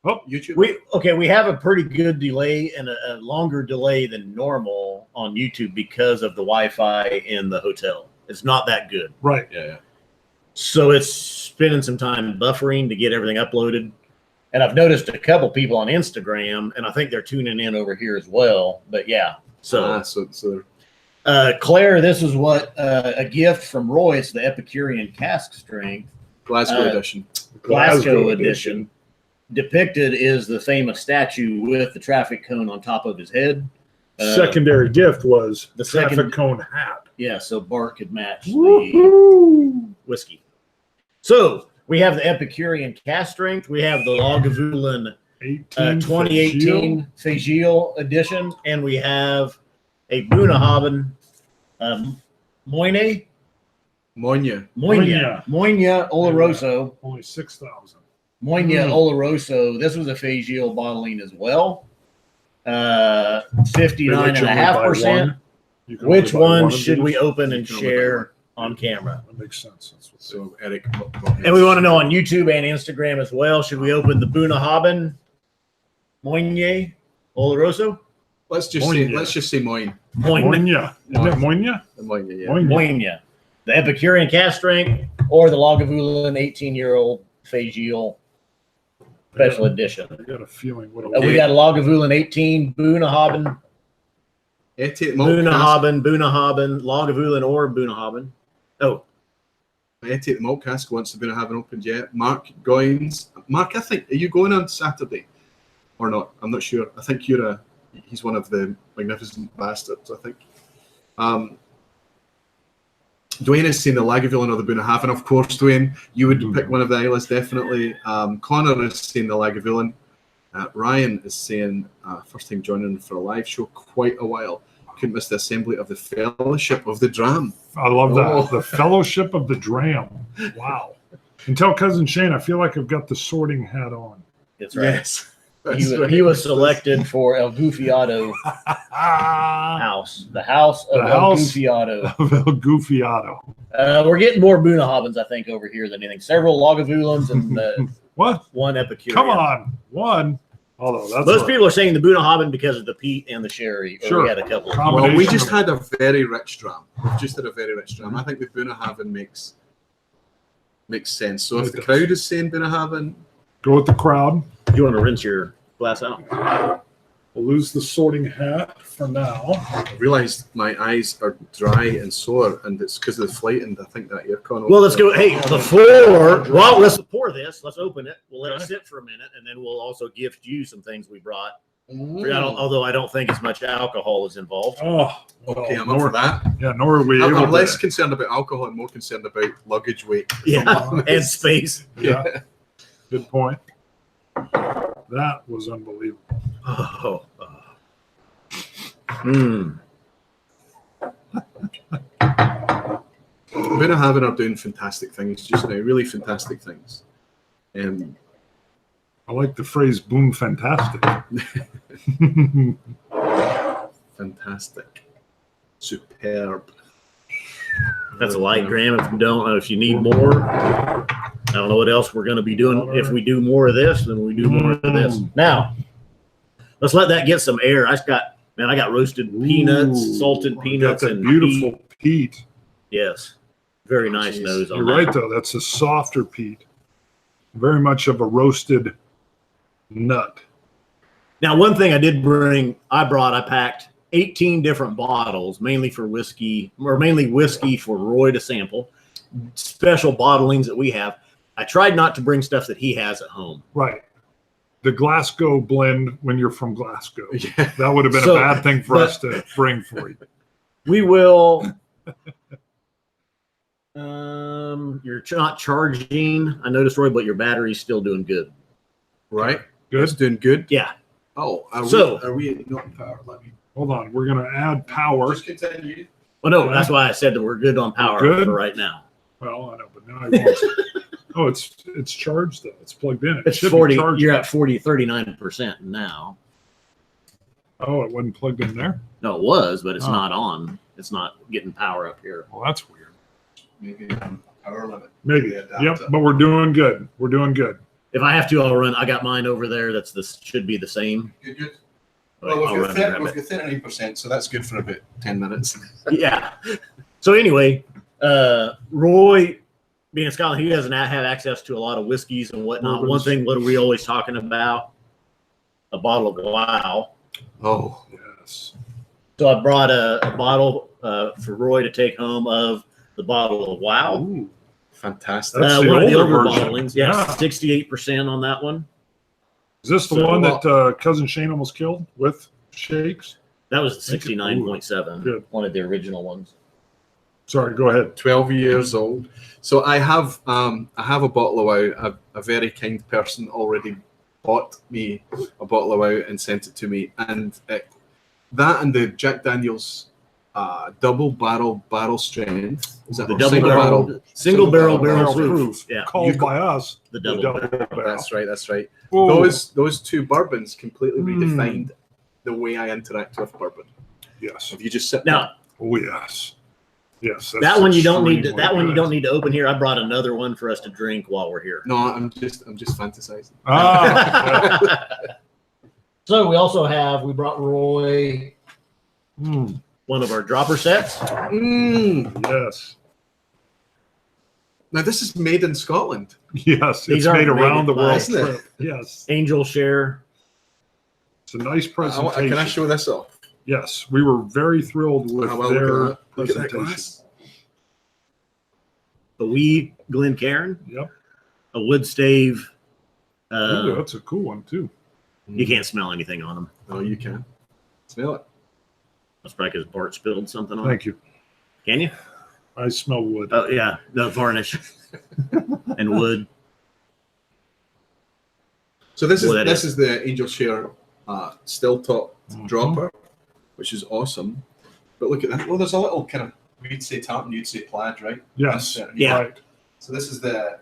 Oh, YouTube. We have a pretty good delay and a longer delay than normal on YouTube because of the Wi-Fi in the hotel. It's not that good. Right. Yeah. So it's spending some time buffering to get everything uploaded. And I've noticed a couple people on Instagram, and I think they're tuning in over here as well. But yeah, so Claire, this is what a gift from Roy. It's the Epicurean cask strength, Glasgow edition. Glasgow edition. Depicted is the famous statue with the traffic cone on top of his head. Secondary gift was the traffic cone hat. Yeah, so Bart could match the whiskey. So we have the Epicurean cask strength. We have the Lagavulin 2018 Feis Ile edition, and we have a Bunnahabhain Moine Oloroso. Only 6,000. Moine Oloroso. This was a Feis Ile bottling as well. 59.5%. Which one should we open and share on camera? That makes sense. So Eric, and we want to know on YouTube and Instagram as well. Should we open the Bunnahabhain Moine Oloroso? Let's just say Moine. Moine. Is it Moine? Moine, yeah. Moine. The Epicurean cask strength or the Lagavulin 18-year-old Feis Ile special edition. I got a feeling. We got a Lagavulin 18, Bunnahabhain, Lagavulin or Bunnahabhain. Oh. I take the malt cask once the Bunnahabhain opened yet. Mark Goins. Mark, I think, are you going on Saturday or not? I'm not sure. I think he's one of the magnificent bastards, I think. Dwayne has seen the Lagavulin or the Bunnahabhain, of course, Dwayne. You would pick one of the Islas, definitely. Connor has seen the Lagavulin. Ryan is saying, first time joining for a live show, quite a while. Couldn't miss the assembly of the Fellowship of the Dram. I love that. The Fellowship of the Dram. Wow. And tell Cousin Shane, I feel like I've got the sorting hat on. That's right. Yes. He was selected for El Gufiado house. The house of El Gufiado. El Gufiado. We're getting more Bunnahabhains, I think, over here than anything. Several Lagavulins and one Epicurean. Come on. One. Although most people are saying the Bunnahabhain because of the peat and the sherry. Sure. We had a couple. Well, we just had a very rich dram. We've just had a very rich dram. I think the Bunnahabhain makes sense. So if the crowd is saying Bunnahabhain, go with the crowd. You want to rinse your glass out? We'll lose the sorting hat for now. I realised my eyes are dry and sore, and it's because of the flight, and I think that aircon. Well, let's go. Hey, let's pour this. Let's open it. We'll let it sit for a minute, and then we'll also gift you some things we brought. Although I don't think as much alcohol is involved. Oh, okay, I'm up for that. Yeah, nor are we. I'm less concerned about alcohol and more concerned about luggage weight. Yeah, and space. Yeah, good point. That was unbelievable. Bunnahabhain are doing fantastic things just now, really fantastic things. I like the phrase "boom fantastic." Fantastic, superb. That's a light, Graham. If you don't know, if you need more, I don't know what else we're going to be doing. If we do more of this, then we do more of this. Now, let's let that get some air. I got roasted peanuts, salted peanuts, got that and beautiful peat. Yes, very nice nose on You're that. right, though. That's a softer peat. Very much of a roasted nut. Now, one thing I packed 18 different bottles, mainly whiskey for Roy to sample, special bottlings that we have. I tried not to bring stuff that he has at home. Right. The Glasgow blend when you're from Glasgow. Yeah. That would have been a bad thing for us to bring for you. We will. You're not charging. I noticed, Roy, but your battery's still doing good. Right. Good. It's doing good. Yeah. Oh, are we not power? Let me Hold on. We're going to add power. just continue. Well, no, that's why I said that we're good on power for right now. Well, I know, but now I want Oh, it's charged though. It's plugged in. It It's should 40. be charged. You're at 39% now. Oh, it wasn't plugged in there? No, it was, but it's not on. It's not getting power up here. Well, that's weird. Maybe power limit. Maybe. The adapter. Yep, but we're doing good. We're doing good. If I have to, I'll run. I got mine over there. Should be the same. Good. But Well, I'll we've run and grab got it. 39%, so that's good for about 10 minutes. Yeah. So anyway, Roy, being in Scotland, he doesn't have access to a lot of whiskeys and whatnot. Bourbons. One thing, what are we always talking about? A bottle of Wow. Oh, Yes. So I brought a bottle for Roy to take home of the bottle of Wow. Ooh, fantastic. That's the One of the older older version. bottlings. Yeah, Yeah. 68% on that one. is this the So, one that Cousin Shane almost killed with shakes? That was 69.7. Good. One of the original ones. Sorry, go ahead. 12 years old. So I have a bottle of Wow. A very kind person already bought me a bottle of Wow and sent it to me. And that and the Jack Daniels double barrel strength. Is that The or double single barrel, single barrel barrel proof. Yeah, Called by us the double barrel. That's right. Ooh, Those two bourbons completely redefined the way I interact with bourbon. yes. If you just sit Now Oh, yes. Yes. that's that one you don't need. extremely That one you good. don't need to open here. I brought another one for us to drink while we're here. No, I'm just fantasizing. Ah, yeah. So we brought Roy Mm, one of our dropper sets. yes. Now this is made in Scotland. Yes. These It's aren't made around the made world by- Isn't it? trip. Yes. Angel Share. It's a nice presentation. Can I show this off? Yes. We were very thrilled with Oh, well, their look at that presentation. glass. The wee Glencairn. Yep. A wood stave. Ooh, that's a cool one, too. You can't smell anything on them. Oh, you can. Smell it. That's probably because Bart spilled something on it. Thank you. Can you? I smell wood. Oh, yeah. The varnish and wood. So this Well, that is the Angel Share still top Mhm. dropper, which is awesome. But look at that. Well, there's a little kind of, we'd say tartan, you'd say plaid, right? Yes. Yeah. Right. So this is the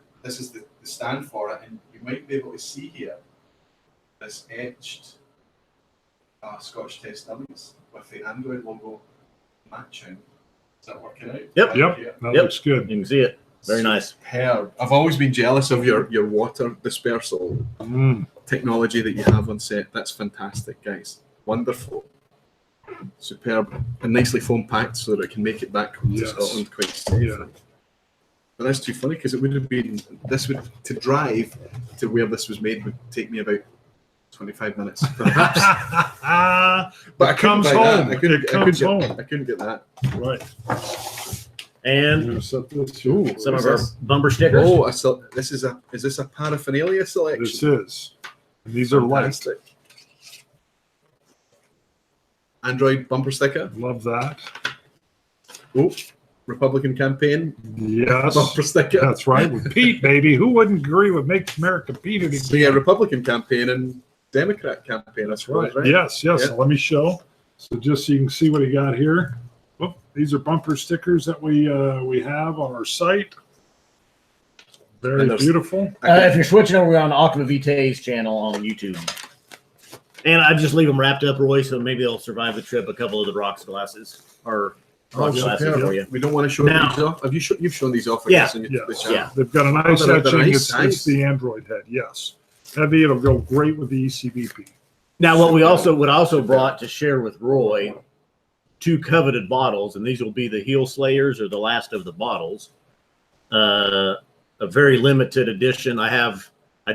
stand for it, and you might be able to see here this etched Scotch Test Dummies with the Android logo matching. Is that working out? Yep. Right Yep. here. That Yep. looks good. You can see it. Very nice. Superb. I've always been jealous of your water dispersal Mm. technology that you have on set. That's fantastic, guys. Wonderful. Superb. And nicely foam packed so that it can make it back home to Yes. Scotland quite safely. Yeah. But that's too funny because it would have been, to drive to where this was made would take me about 25 minutes, perhaps. But I It comes couldn't buy that. home. I couldn't, It comes home. I couldn't get that. Right. And I'm gonna set this some here. of our bumper stickers. Oh, is this a paraphernalia selection? This is. And these are light. Fantastic. Android bumper sticker. Love that. Oh, Republican campaign Yes. bumper sticker. That's right. With Pete, baby. Who wouldn't agree with Make America Pete again? So yeah, Republican campaign and Democrat campaign. That's right. Yes, yes. Yeah. Let me show. So just so you can see what he got here. Oh, these are bumper stickers that we have on our site. Very And there's- beautiful. If you're switching over, we're on Aqua Vitae's channel on YouTube. And I just leave them wrapped up, Roy, so maybe they'll survive the trip. A couple of the rocks glasses or rocks glasses superb. for you. We don't want to show Now- these off. You've shown these off? I Yeah. guess, on your Yes. channel. Yeah. They've got a nice they're etching. nice It's size. the Android head. Yes. Heavy. It'll go great with the ECBP. Now, what I also brought to share with Roy, 2 coveted bottles, and these will be the Heel Slayers or the last of the bottles. A very limited edition. I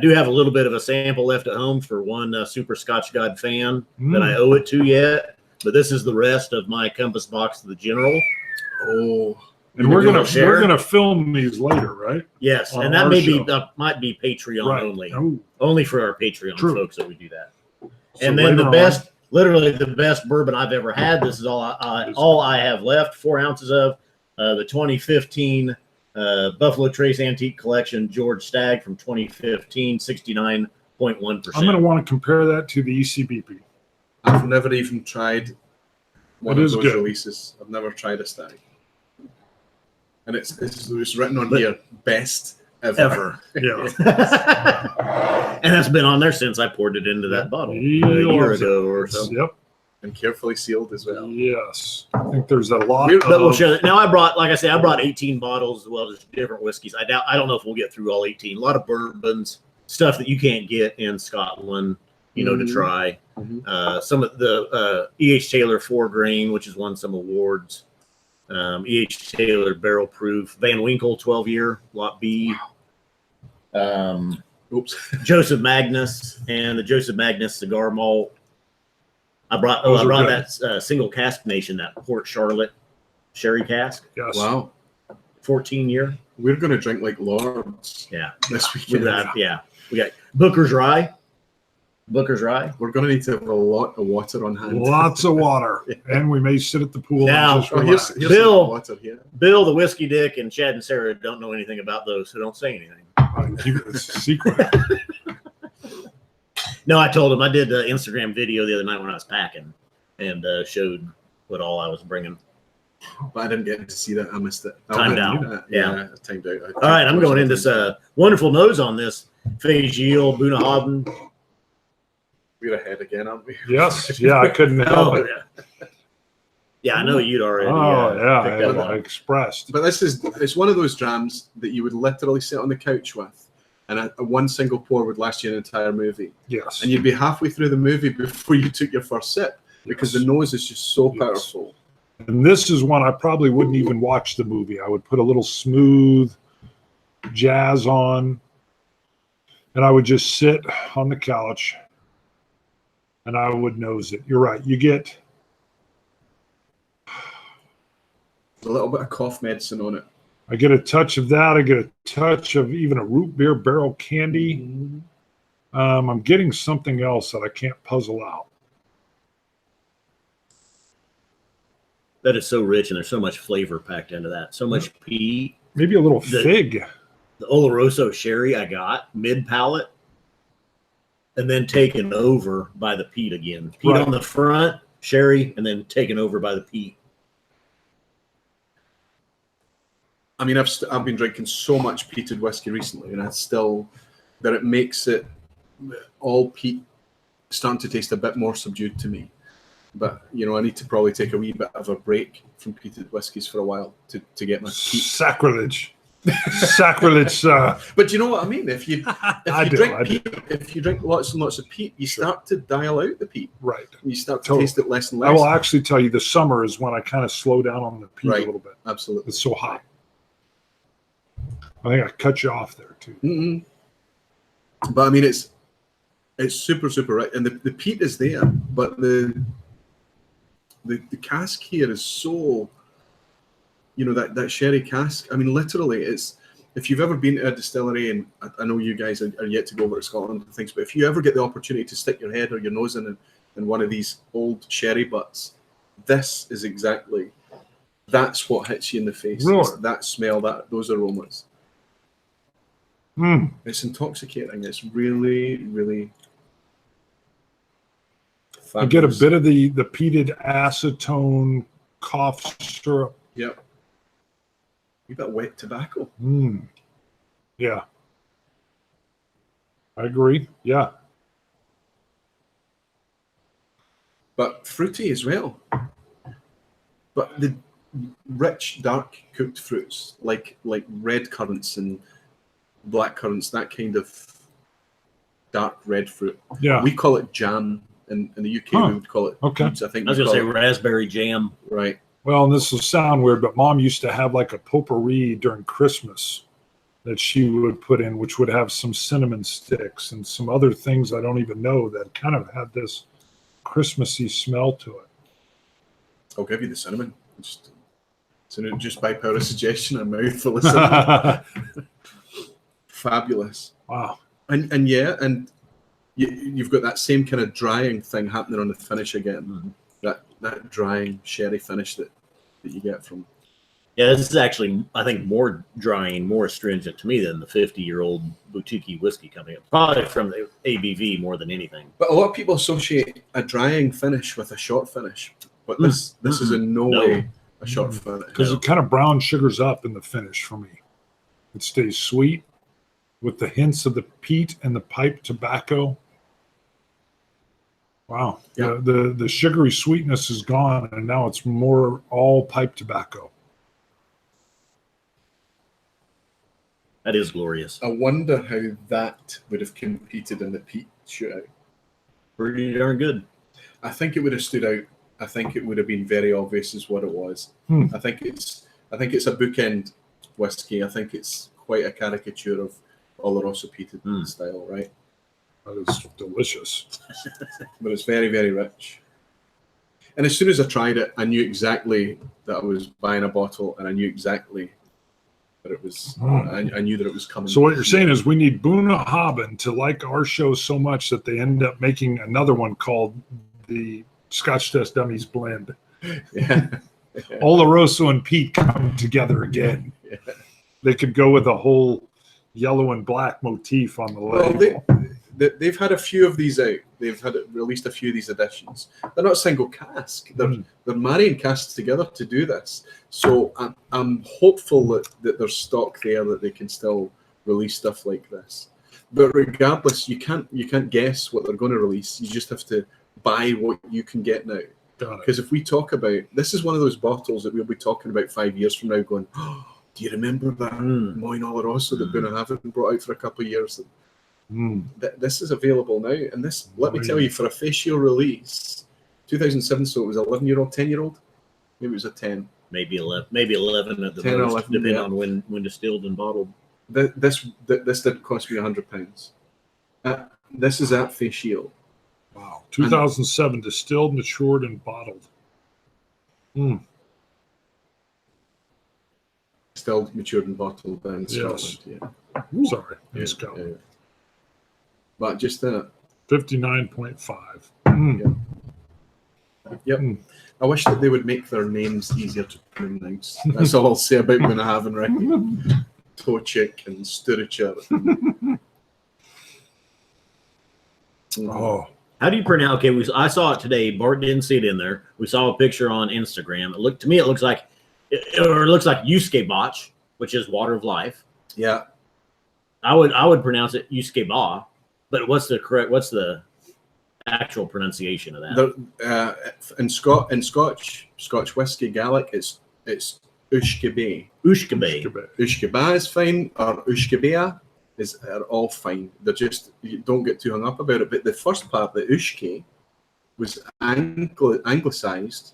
do have a little bit of a sample left at home for one Super Scotch God fan that I owe it to yet, but this is the rest of my Compass box of the General. Oh, and we're gonna film these later, right? Yes, On and that might be Patreon only, only for our Patreon folks that we do that. So and then literally the best bourbon I've ever had. This is all I have left. 4 ounces of the 2015 Buffalo Trace Antique Collection George Stagg from 2015, 69.1%. I'm going to want to compare that to the ECBP. I've never even tried one of those releases. I've never tried a Stagg. And it's written on here, best ever. Yeah. And that's been on there since I poured it into that bottle a year ago or so. Yep. And carefully sealed as well. Yes. I think there's a lot. But we'll share that. Now, like I said, I brought 18 bottles as well as different whiskeys. I don't know if we'll get through all 18. A lot of bourbons, stuff that you can't get in Scotland, to try. Some of the E.H. Taylor 4 grain, which has won some awards. E.H. Taylor barrel proof. Van Winkle 12-year, lot B. Joseph Magnus and the Joseph Magnus cigar malt. I brought that single cask nation, that Port Charlotte sherry cask. Yes. Wow. 14-year. We're going to drink like lords. Yeah. This weekend. We got Booker's Rye. We're going to need to have a lot of water on hand. Lots of water. And we may sit at the pool. Now, and just here's Bill, water here. Bill, the Whiskey Dick, and Chad and Sarah don't know anything about those, so don't say anything. Keep it a secret. No, I told him I did an Instagram video the other night when I was packing and showed what all I was bringing. But I didn't get to see that. I missed it. Timed out. Yeah. Timed out. All right, I'm going in this wonderful nose on this Feis Ile Bunnahabhain. We're ahead again, aren't we? Yes. Yeah, I couldn't help it. Yeah, I know you'd already. I expressed. But it's one of those drams that you would literally sit on the couch with, and a one single pour would last you an entire movie. Yes. And you'd be halfway through the movie before you took your first sip because the nose is just so powerful. And this is one I probably wouldn't even watch the movie. I would put a little smooth jazz on, and I would just sit on the couch, and I would nose it. You're right. You get a little bit of cough medicine on it. I get a touch of that. I get a touch of even a root beer barrel candy. I'm getting something else that I can't puzzle out. That is so rich, and there's so much flavor packed into that. So much peat. Maybe a little fig. The Oloroso sherry I got mid-palate, and then taken over by the peat again. Peat on the front, sherry, and then taken over by the peat. I mean, I've been drinking so much peated whiskey recently, and it makes it all peat starting to taste a bit more subdued to me. But I need to probably take a wee bit of a break from peated whiskies for a while to get my peat. Sacrilege. But you know what I mean? If you drink lots and lots of peat, you start to dial out the peat. Right. You start to taste it less and less. I will actually tell you, the summer is when I kind of slow down on the peat a little bit. Absolutely. It's so hot. I think I cut you off there too. But I mean, it's super, super right, and the peat is there, but the cask here is so, that sherry cask. I mean, literally, if you've ever been to a distillery, and I know you guys are yet to go over to Scotland and things, but if you ever get the opportunity to stick your head or your nose in one of these old sherry butts, this is that's what hits you in the face. Really? That smell, those aromas. It's intoxicating. It's really, really fabulous. I get a bit of the peated acetone cough syrup. Yep. You got wet tobacco. Yeah. I agree. Yeah. But fruity as well. But the rich, dark cooked fruits like red currants and black currants, that kind of dark red fruit. Yeah. We call it jam In the UK, we would call it peats. I think I was going to say raspberry jam. Right. Well, and this will sound weird, but Mom used to have like a potpourri during Christmas that she would put in, which would have some cinnamon sticks and some other things I don't even know that kind of had this Christmassy smell to it. I'll give you the cinnamon. Just by power of suggestion, a mouthful of cinnamon. Fabulous. Wow. And you've got that same kind of drying thing happening on the finish again. Mm-hmm. That drying sherry finish that you get from. Yeah, this is actually, I think, more drying, more astringent to me than the 50-year-old boutique whiskey coming up. Probably from the ABV more than anything. But a lot of people associate a drying finish with a short finish. But this is in no way a short finish. Because it kind of brown sugars up in the finish for me. It stays sweet with the hints of the peat and the pipe tobacco. Wow. Yeah. The sugary sweetness is gone, and now it's more all pipe tobacco. That is glorious. I wonder how that would have competed in the peat shootout. Pretty darn good. I think it would have stood out. I think it would have been very obvious as what it was. I think it's a bookend whiskey. I think it's quite a caricature of Oloroso peated style, right? That is delicious. But it's very, very rich. And as soon as I tried it, I knew exactly that I was buying a bottle, and I knew exactly that it was. I knew that it was coming. So what you're saying is we need Bunnahabhain to like our show so much that they end up making another one called the Scotch Test Dummies Blend. Yeah. Oloroso and peat come together again. Yeah. They could go with a whole yellow and black motif on the label. Well, they've had a few of these out. They've had released a few of these editions. They're not single cask. They're marrying casks together to do this. So I'm hopeful that there's stock there that they can still release stuff like this. But regardless, you can't guess what they're going to release. You just have to buy what you can get now. Because if we talk about, this is one of those bottles that we'll be talking about 5 years from now going, oh, do you remember that Moine Oloroso that Bunnahabhain brought out for a couple of years? This is available now. And this, let me tell you, for a Feis Ile release, 2007, so it was 11-year-old, 10-year-old? Maybe it was a 10. Maybe 11 at the 10 most, 11, depending on when distilled and bottled. This didn't cost me £100. This is at Feis Ile. Wow. 2007, distilled, matured, and bottled. Distilled, matured, and bottled in Scotland. Yeah. Sorry, in Scotland. Yeah. But just that. 59.5. Yep. I wish that they would make their names easier to pronounce. That's all I'll say about Bunnahabhain, right? Tochik and Sturichet. Oh. How do you pronounce? Okay, I saw it today. Bart didn't see it in there. We saw a picture on Instagram. It looks like Whisky Vaults, which is water of life. Yeah. I would pronounce it Whisky Vaults, but what's the actual pronunciation of that? In Scotch whiskey Gaelic, it's Ushkebe. Ushkebe is fine, or Ushkebea are all fine. They're just, you don't get too hung up about it. But the first part, the Ushke, was anglicised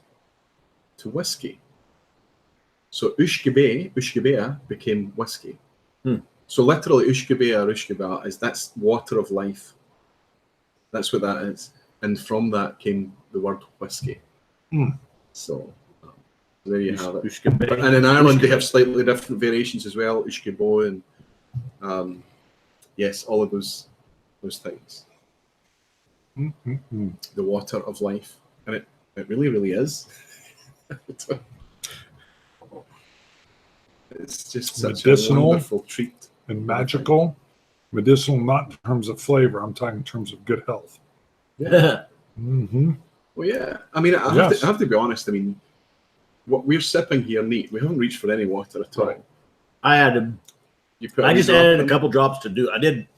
to whiskey. So Ushkebea became whiskey. So literally Ushkebea or Ushkeba that's water of life. That's what that is. And from that came the word whiskey. So there you have it. And in Ireland they have slightly different variations as well. Ushkebo and yes, all of those things. The water of life. And it really, really is. It's just such medicinal, a wonderful treat. And magical. Medicinal, not in terms of flavor. I'm talking in terms of good health. Yeah. Well, yeah. I mean, I have to be honest. I mean, what we're sipping here neat. We haven't reached for any water at all. I just added a couple drops to do. I did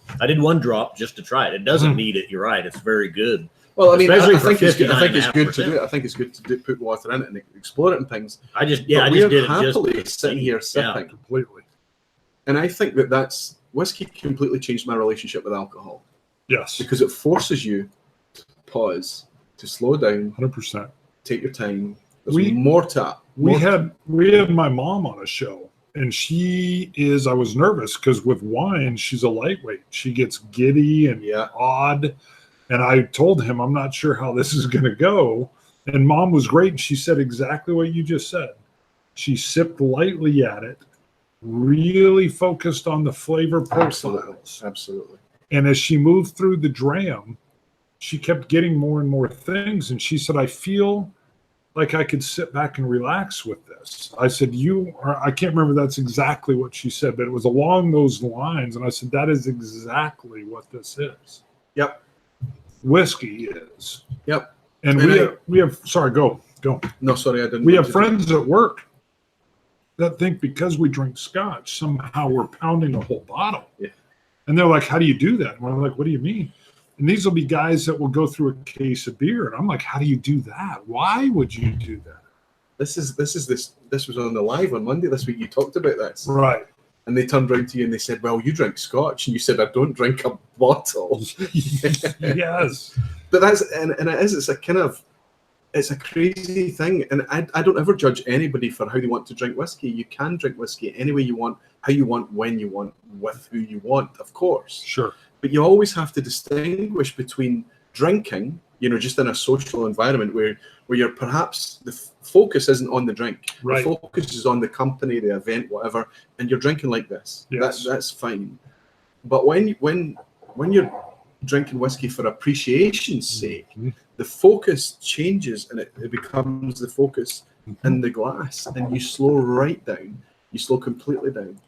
one drop just to try it. It doesn't need it. You're right. It's very good. Well, I mean, I think it's good to do it. I think it's good to put water in it and explore it and things. I just did it happily sitting here sipping completely. And I think that's whiskey completely changed my relationship with alcohol. Yes, because it forces you to pause to slow down, 100%. take your time. There's more to it. We had my mom on a show, and I was nervous because with wine, she's a lightweight. She gets giddy and odd. And I told him, I'm not sure how this is going to go. And Mom was great. And she said exactly what you just said. She sipped lightly at it, really focused on the flavor profiles. Absolutely. And as she moved through the dram, she kept getting more and more things. And she said, I feel like I could sit back and relax with this. I said, I can't remember that's exactly what she said, but it was along those lines. And I said, that is exactly what this is. Yep. Whiskey is. Yep. And we have sorry, go. No, sorry, I didn't. We have friends at work that think because we drink scotch, somehow we're pounding a whole bottle. Yeah. And they're like, how do you do that? And we're like, what do you mean? And these will be guys that will go through a case of beer. And I'm like, how do you do that? Why would you do that? This was on the live on Monday this week. You talked about this. Right. And they turned around to you and they said, well, you drink scotch. And you said, I don't drink a bottle. Yes. But it's a crazy thing. And I don't ever judge anybody for how they want to drink whiskey. You can drink whiskey any way you want, how you want, when you want, with who you want, of course. Sure. But you always have to distinguish between drinking, just in a social environment where you're perhaps the focus isn't on the drink. Right. The focus is on the company, the event, whatever, and you're drinking like this. Yes. That's fine. But when you're drinking whiskey for appreciation's sake, the focus changes and it becomes the focus in the glass, and you slow right down. You slow completely down.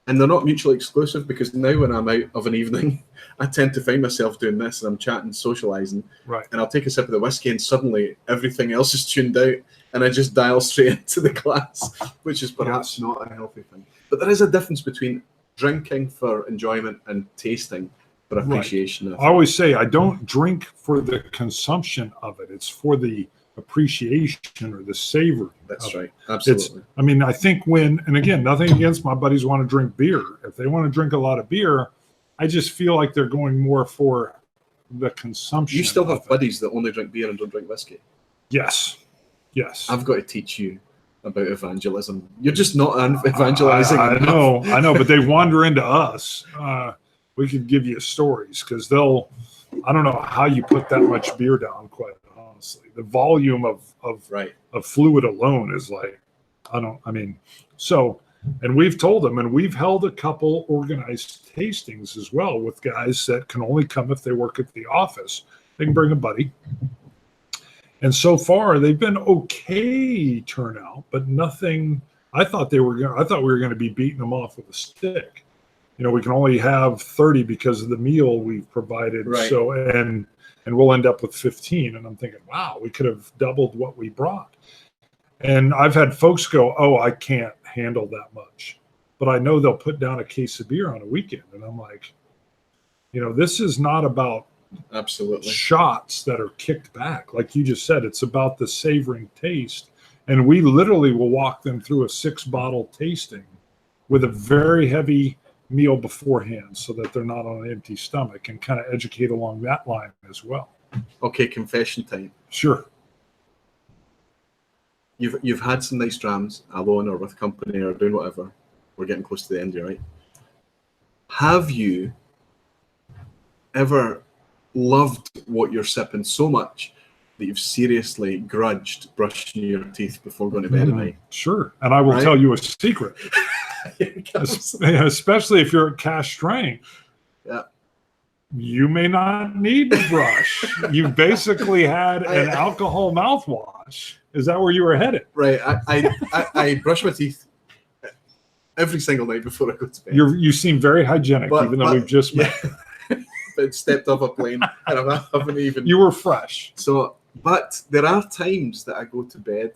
And they're not mutually exclusive, because now when I'm out of an evening, I tend to find myself doing this and I'm chatting, socializing. Right. And I'll take a sip of the whiskey and suddenly everything else is tuned out and I just dial straight into the glass, which is perhaps not a healthy thing. But there is a difference between drinking for enjoyment and tasting for appreciation. Right. I always say I don't drink for the consumption of it. It's for the appreciation or the savor. That's right. Absolutely. I think and again, nothing against my buddies want to drink beer. If they want to drink a lot of beer, I just feel like they're going more for the consumption. You still have buddies that only drink beer and don't drink whiskey. Yes. I've got to teach you about evangelism. You're just not evangelizing. I know, but they wander into us. We could give you stories because I don't know how you put that much beer down, quite honestly. The volume of fluid alone is like, and we've told them, and we've held a couple organized tastings as well with guys that can only come if they work at the office. They can bring a buddy. And so far they've been okay turnout, but nothing. I thought we were going to be beating them off with a stick. We can only have 30 because of the meal we've provided. Right. So, and we'll end up with 15. And I'm thinking, wow, we could have doubled what we brought. And I've had folks go, oh, I can't handle that much. But I know they'll put down a case of beer on a weekend. And I'm like, this is not about absolutely shots that are kicked back. Like you just said, it's about the savoring taste. And we literally will walk them through a 6-bottle tasting with a very heavy meal beforehand so that they're not on an empty stomach, and kind of educate along that line as well. Okay, confession time. Sure. You've had some nice drams alone or with company or doing whatever. We're getting close to the end here, right? Have you ever loved what you're sipping so much that you've seriously grudged brushing your teeth before going to bed at night? Sure. And I will tell you a secret. Especially if you're at cash strength. Yeah. You may not need to brush. You've basically had an alcohol mouthwash. Is that where you were headed? Right. I brush my teeth every single night before I go to bed. You seem very hygienic, even though we've just met. But stepped off a plane and I haven't even. You were fresh. So, but there are times that I go to bed,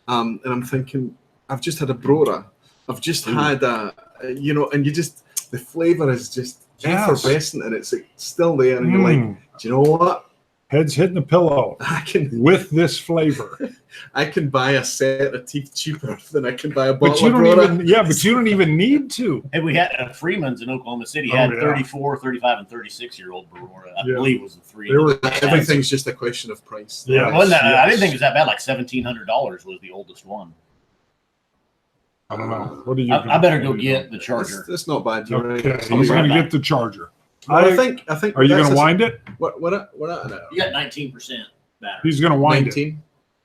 and I'm thinking, I've just had a Brora. I've just had and the flavor is just effervescent, and it's still there, and you're like, do you know what? Head's hitting the pillow with this flavor. I can buy a set of teeth cheaper than I can buy a But bottle you of don't Brora. even, yeah, but you don't even need to. And we had Freeman's in Oklahoma City Oh, had yeah. 34, 35, and 36-year-old Barora. I Yeah. believe it was the three. They were Everything's just a question of price. Yeah. It wasn't that, I Yes. didn't think it was that bad. Like $1,700 was the oldest one. I don't know. What are you? I better go get the charger. That's not bad. You're Okay, right. he's right going to back. get the charger. Well, I think. Are you going to wind it? We're at now. You got 19% battery. He's going to wind it. 19.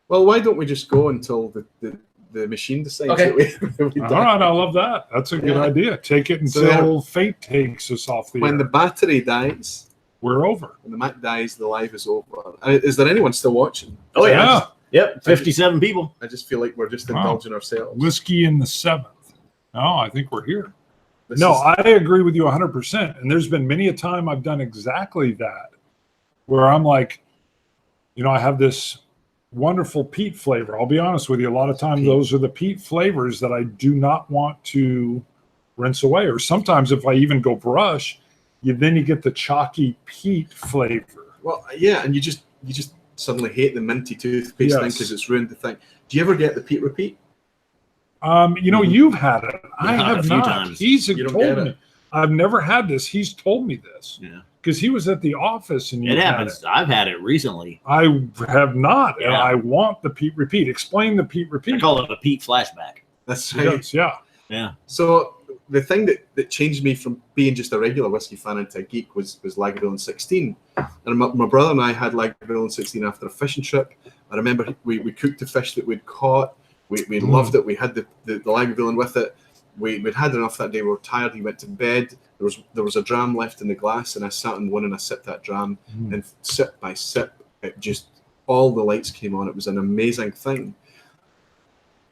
Well, why don't we just go until the machine decides Okay. that we All right, I love that. That's a good Yeah. idea. Take it So until fate takes us off the When air. the battery dies, We're over. when the Mac dies, the live is over. Is there anyone still watching? Oh, yeah. Yeah. Yep, 57 people. I just feel like we're just Wow. indulging ourselves. Whiskey in the 7th. Oh, I think we're here. This No, is- I agree with you 100%. And there's been many a time I've done exactly that, where I'm like, I have this wonderful peat flavor. I'll be honest with you. A lot of times, Peat. those are the peat flavors that I do not want to rinse away. Or sometimes, if I even go brush, then you get the chalky peat flavor. Well, yeah, and you just suddenly hate the minty toothpaste thing Yes. because it's ruined the thing. Do you ever get the peat repeat? You've had it. I Had it a have few not. times. He's You don't told get me. it. I've never had this. He's told me this Yeah. because he was at the office and you It had happens. I've had it recently. I have not, and Yeah. I want the peat repeat. Explain the peat I repeat. call it a Pete flashback. That's right. Yes, yeah. Yeah. So the thing that changed me from being just a regular whiskey fan into a geek was Lagavulin 16. And my brother and I had Lagavulin 16 after a fishing trip. I remember we cooked the fish that we'd caught. We loved it. We had the Lagavulin with it. We'd had enough that day. We were tired. He went to bed. There was a dram left in the glass, and I sat in one and I sipped that dram, and sip by sip, it just all the lights came on. It was an amazing thing.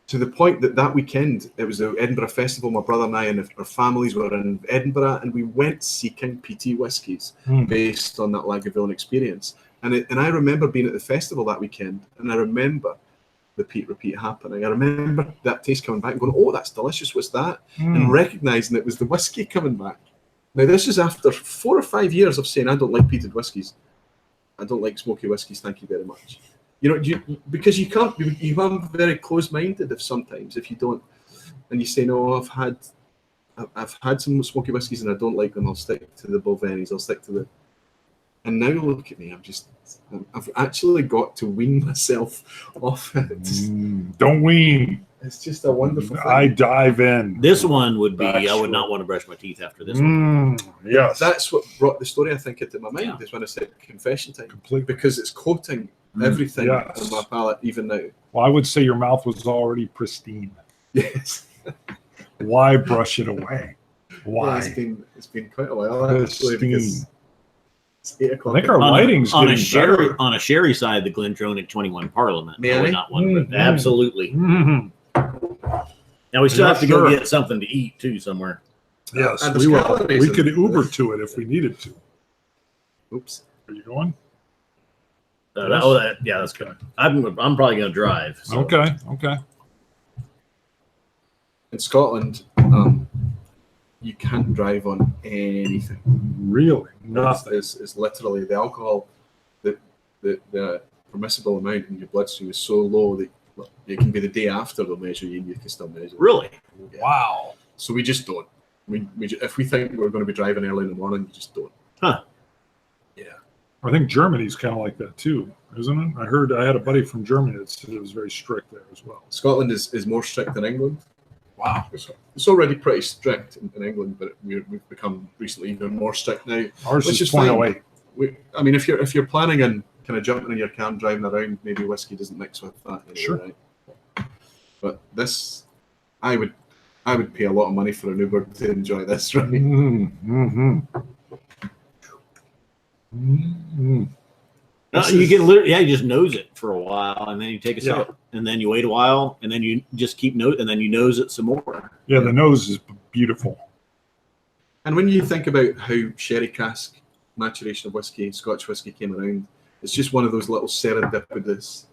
To the point that weekend, it was the Edinburgh Festival. My brother and I and our families were in Edinburgh, and we went seeking peaty whiskies based on that Lagavulin experience. And I remember being at the festival that weekend, and I remember the peat repeat happening. I remember that taste coming back and going, "Oh, that's delicious. What's that?" And recognizing it was the whiskey coming back. Now, this is after 4 or 5 years of saying, "I don't like peated whiskies. I don't like smoky whiskies. Thank you very much." Because you can't, you are very close-minded if you don't, and you say, "No, I've had some smoky whiskies and I don't like them. I'll stick to the Bulvenis. I'll stick to the." And now look at me. I've actually got to wean myself off it. Don't wean. It's just a wonderful thing. I dive in. This one would be, That's I would true. not want to brush my teeth after this one. Yes. That's what brought the story, I think, into my mind. Yeah. Is when I said confession time, Completely. because it's coating everything Yes. on my palate even now. Well, I would say your mouth was already pristine. Yes. Why brush it away? Well, Why? it's been quite a while actually, because it's 8 I o'clock. think our lighting's on a getting sherry better. on a sherry side, the Glendronach 21 Parliament. May I would I? not want to. Mhm. Absolutely. Mhm. Now we still Yeah, have to go sure. get something to eat too somewhere. Yes, And the we will. scallops We and- could Uber to it if we needed to. Oops. Are you going? Yeah, that's good. I'm probably going to drive. So. Okay. In Scotland, you can't drive on anything. Really? Nothing. It's literally the alcohol, the permissible amount in your bloodstream is so low that it can be the day after they'll measure you and you can still measure. Really? Yeah. Wow. So we just don't. If we think we're going to be driving early in the morning, we just don't. Huh. Yeah. I think Germany's kind of like that too, isn't it? I had a buddy from Germany that said it was very strict there as well. Scotland is more strict than England. Wow. It's already pretty strict in England, but we've become recently even more strict now. Ours Which is is fine. 0.08. I mean, if you're planning on kind of jumping in your car and driving around, maybe whiskey doesn't mix with that. Anyway, Sure. Right? But this, I would pay a lot of money for an Uber to enjoy this, right? Mm-hmm. No, you can literally, you just nose it for a while, and then you take a Yeah. sip, and then you wait a while, and then you just keep and then you nose it some more. Yeah, the nose is beautiful. And when you think about how sherry cask maturation of whiskey, Scotch whiskey came around, it's just one of those little serendipitous,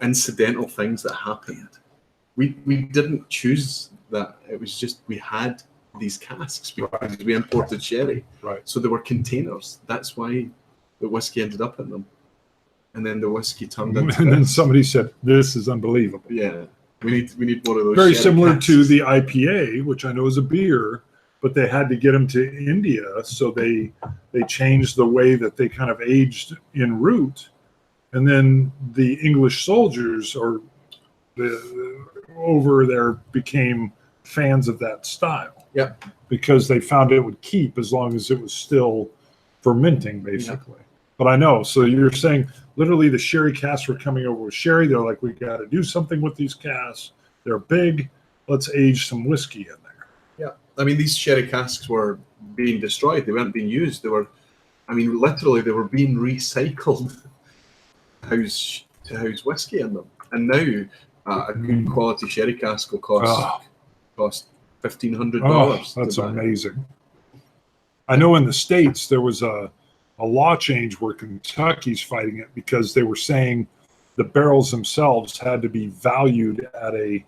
incidental things that happened. We didn't choose that. It was just we had these casks because we imported sherry. Right. So they were containers. That's why the whiskey ended up in them. And then the whiskey turned into And then somebody said, "This is unbelievable." Yeah. We need one of those. Very sherry similar casks. to the IPA, which I know is a beer, but they had to get them to India, so they changed the way that they kind of aged en route, and then the English soldiers or over there became fans of that style. Yep. Because they found it would keep as long as it was still fermenting, basically. Yep. But I know. So you're saying literally the sherry casks were coming over with sherry. They're like, we got to do something with these casks. They're big. Let's age some whiskey in there. Yeah. I mean, these sherry casks were being destroyed. They weren't being used. They were, I mean, literally, they were being recycled to house whiskey in them. And now a good quality sherry cask will cost $1,500. Oh, that's amazing. I know in the States there was a law change where Kentucky's fighting it because they were saying the barrels themselves had to be valued at a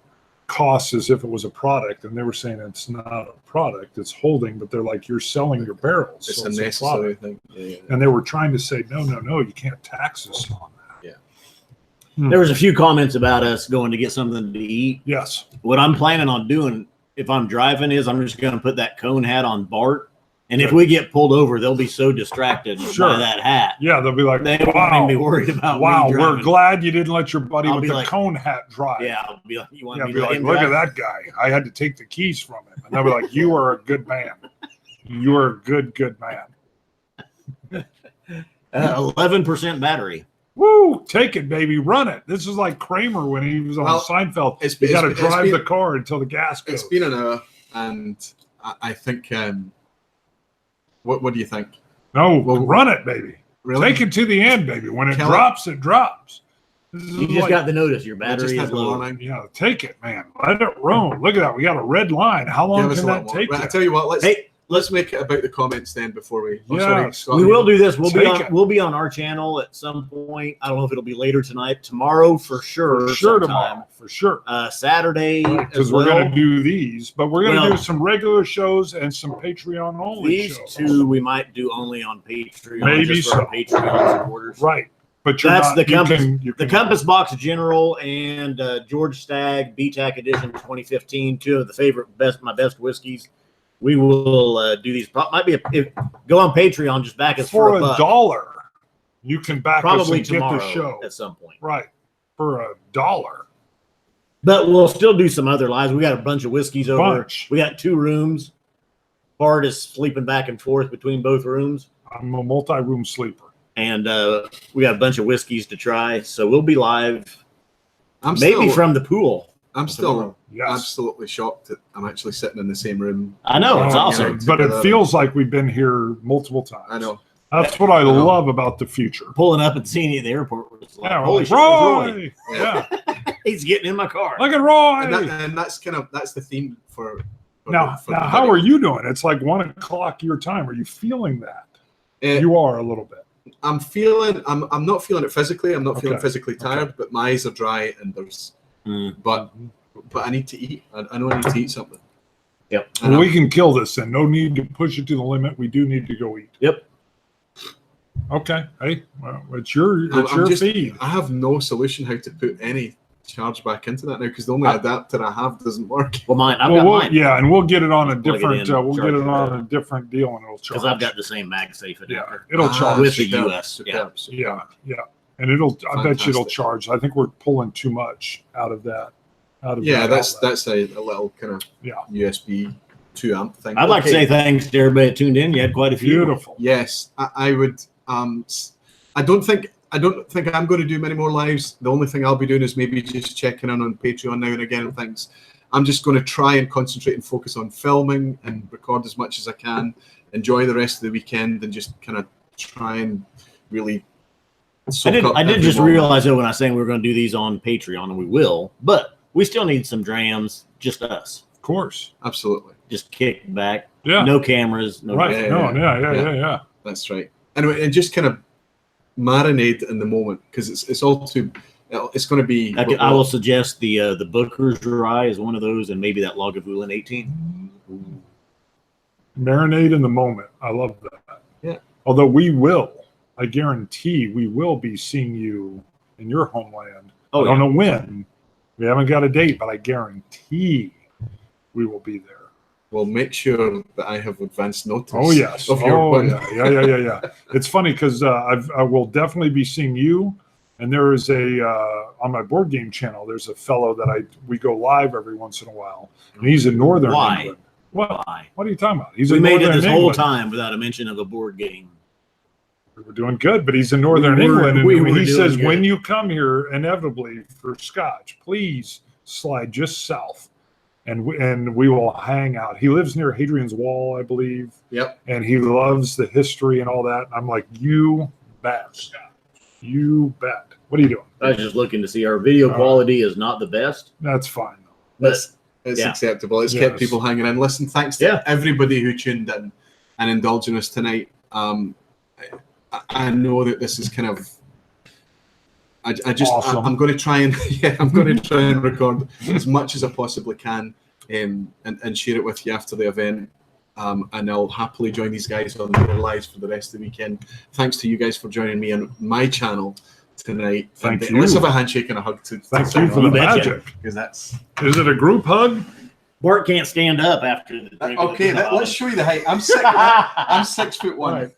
cost as if it was a product, and they were saying it's not a product, it's holding, but they're like, you're selling your barrels. It's so a necessary thing. Yeah. And they were trying to say, no, you can't tax us on that. Yeah. There was a few comments about us going to get something to eat. Yes. What I'm planning on doing if I'm driving is I'm just going to put that cone hat on Bart. And if we get pulled over, they'll be so distracted by that hat. Yeah, they'll be like, they won't even be worried about wow, me we're glad you didn't let your buddy with the like, cone hat drive. Yeah, I'll be like, you want me to be like, look at that guy. I had to take the keys from him. And they'll be like, you are a good man. You are a good man. 11% battery. Woo, take it, baby. Run it. This is like Kramer when he was on Seinfeld. You got to drive the car until the gas goes. It's been an hour, and I think... What do you think? No, run it, baby. Really? Take it to the end, baby. When it drops, it drops. You just got the notice. Your battery is low. Yeah, take it, man. Let it roam. Look at that. We got a red line. How long can that take? Right, I tell you what. Let's make it about the comments then before we. We will do this. We'll be on our channel at some point. I don't know if it'll be later tonight, tomorrow for sure. Tomorrow for sure. Saturday because we're going to do these, but we're going to do some regular shows and some Patreon only. These two we might do only on Patreon. Maybe just for our Patreon supporters. Right. But that's the Compass, the Compass Box General and George Stagg BTAC Edition 2015. Two of the my best whiskeys. We will do these. Might be go on Patreon. Just back us for $1. You can back probably us and get the show at some point. Right, for $1. But we'll still do some other lives. We got a bunch of whiskeys over. We got 2 rooms. Bart is sleeping back and forth between both rooms. I'm a multi-room sleeper. And we got a bunch of whiskeys to try. So we'll be live. Maybe still, from the pool. I'm still absolutely shocked that I'm actually sitting in the same room. I know. It's awesome. But it feels like we've been here multiple times. I know. That's what I love about the future. Pulling up and seeing you at the airport was like, holy shit, Roy! Yeah. He's getting in my car. Look at Roy! And that's the theme for now how are you doing? It's like 1 o'clock your time. Are you feeling that? You are a little bit. I'm not feeling it physically. I'm not feeling physically tired, but my eyes are dry and there's but I need to eat. I know I need to eat something. Yep. Well, we can kill this then. No need to push it to the limit. We do need to go eat. Yep. Okay. Hey, well, it's your feed. I have no solution how to put any charge back into that now because the only adapter I have doesn't work. Well, I've got mine. Yeah, and we'll get it on a different. We'll get it on a different deal, and it'll charge. Because I've got the same MagSafe adapter. Yeah, it'll charge with the US. Yeah, and it'll. I bet you it'll charge. I think we're pulling too much out of that. That's a little kind of USB 2 amp thing. I'd like to say thanks to everybody that tuned in. You had quite a few. Beautiful. Yes, I would. I don't think I'm going to do many more lives. The only thing I'll be doing is maybe just checking in on Patreon now and again and things. I'm just going to try and concentrate and focus on filming and record as much as I can. Enjoy the rest of the weekend and just kind of try and really. I did just realize that when I was saying we were going to do these on Patreon, and we will, but we still need some drams, just us. Of course. Absolutely. Just kick back. Yeah. No cameras. No right. Yeah. That's right. Anyway, and just kind of marinate in the moment because it's all too. It's going to be. I will suggest the Booker's Rye is one of those, and maybe that Lagavulin 18. Marinate in the moment. I love that. Yeah. Although I guarantee we will be seeing you in your homeland. Oh, I don't know when. We haven't got a date, but I guarantee we will be there. We'll make sure that I have advance notice. Oh, yes. Of your one. Yeah. It's funny because I will definitely be seeing you. And there is on my board game channel, there's a fellow that we go live every once in a while. And he's in Northern England. What are you talking about? We made it this whole time without a mention of a board game. We were doing good, but he's in Northern England. And he says, when you come here, inevitably for Scotch, please slide just south. And we will hang out. He lives near Hadrian's Wall, I believe. Yep. And he loves the history and all that. I'm like, you bet. You bet. What are you doing? I was just looking to see our video quality is not the best. That's fine. It's acceptable. It's kept people hanging in. Listen, thanks to everybody who tuned in and indulging us tonight. I know that this is kind of. Awesome. I'm going to try and record as much as I possibly can, and share it with you after the event. And I'll happily join these guys on their lives for the rest of the weekend. Thanks to you guys for joining me on my channel tonight. Thank you. Let's have a handshake and a hug to Thank you for the magic. Because that's. Is it a group hug? Bart can't stand up after the drink. Okay, let's show you the height. I'm 6'1". Right.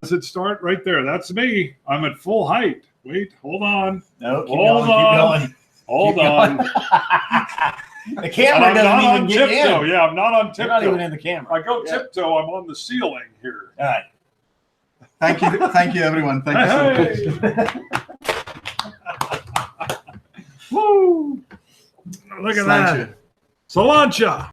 Does it start right there? That's me. I'm at full height. Wait, hold on. No, keep going. Hold on. The camera doesn't even get tiptoe. in. Yeah, I'm not on tiptoe. You're not even in the camera. I go tiptoe. I'm on the ceiling here. All right. Thank you, everyone. Thank you so much. Woo! Look at that. Solancha.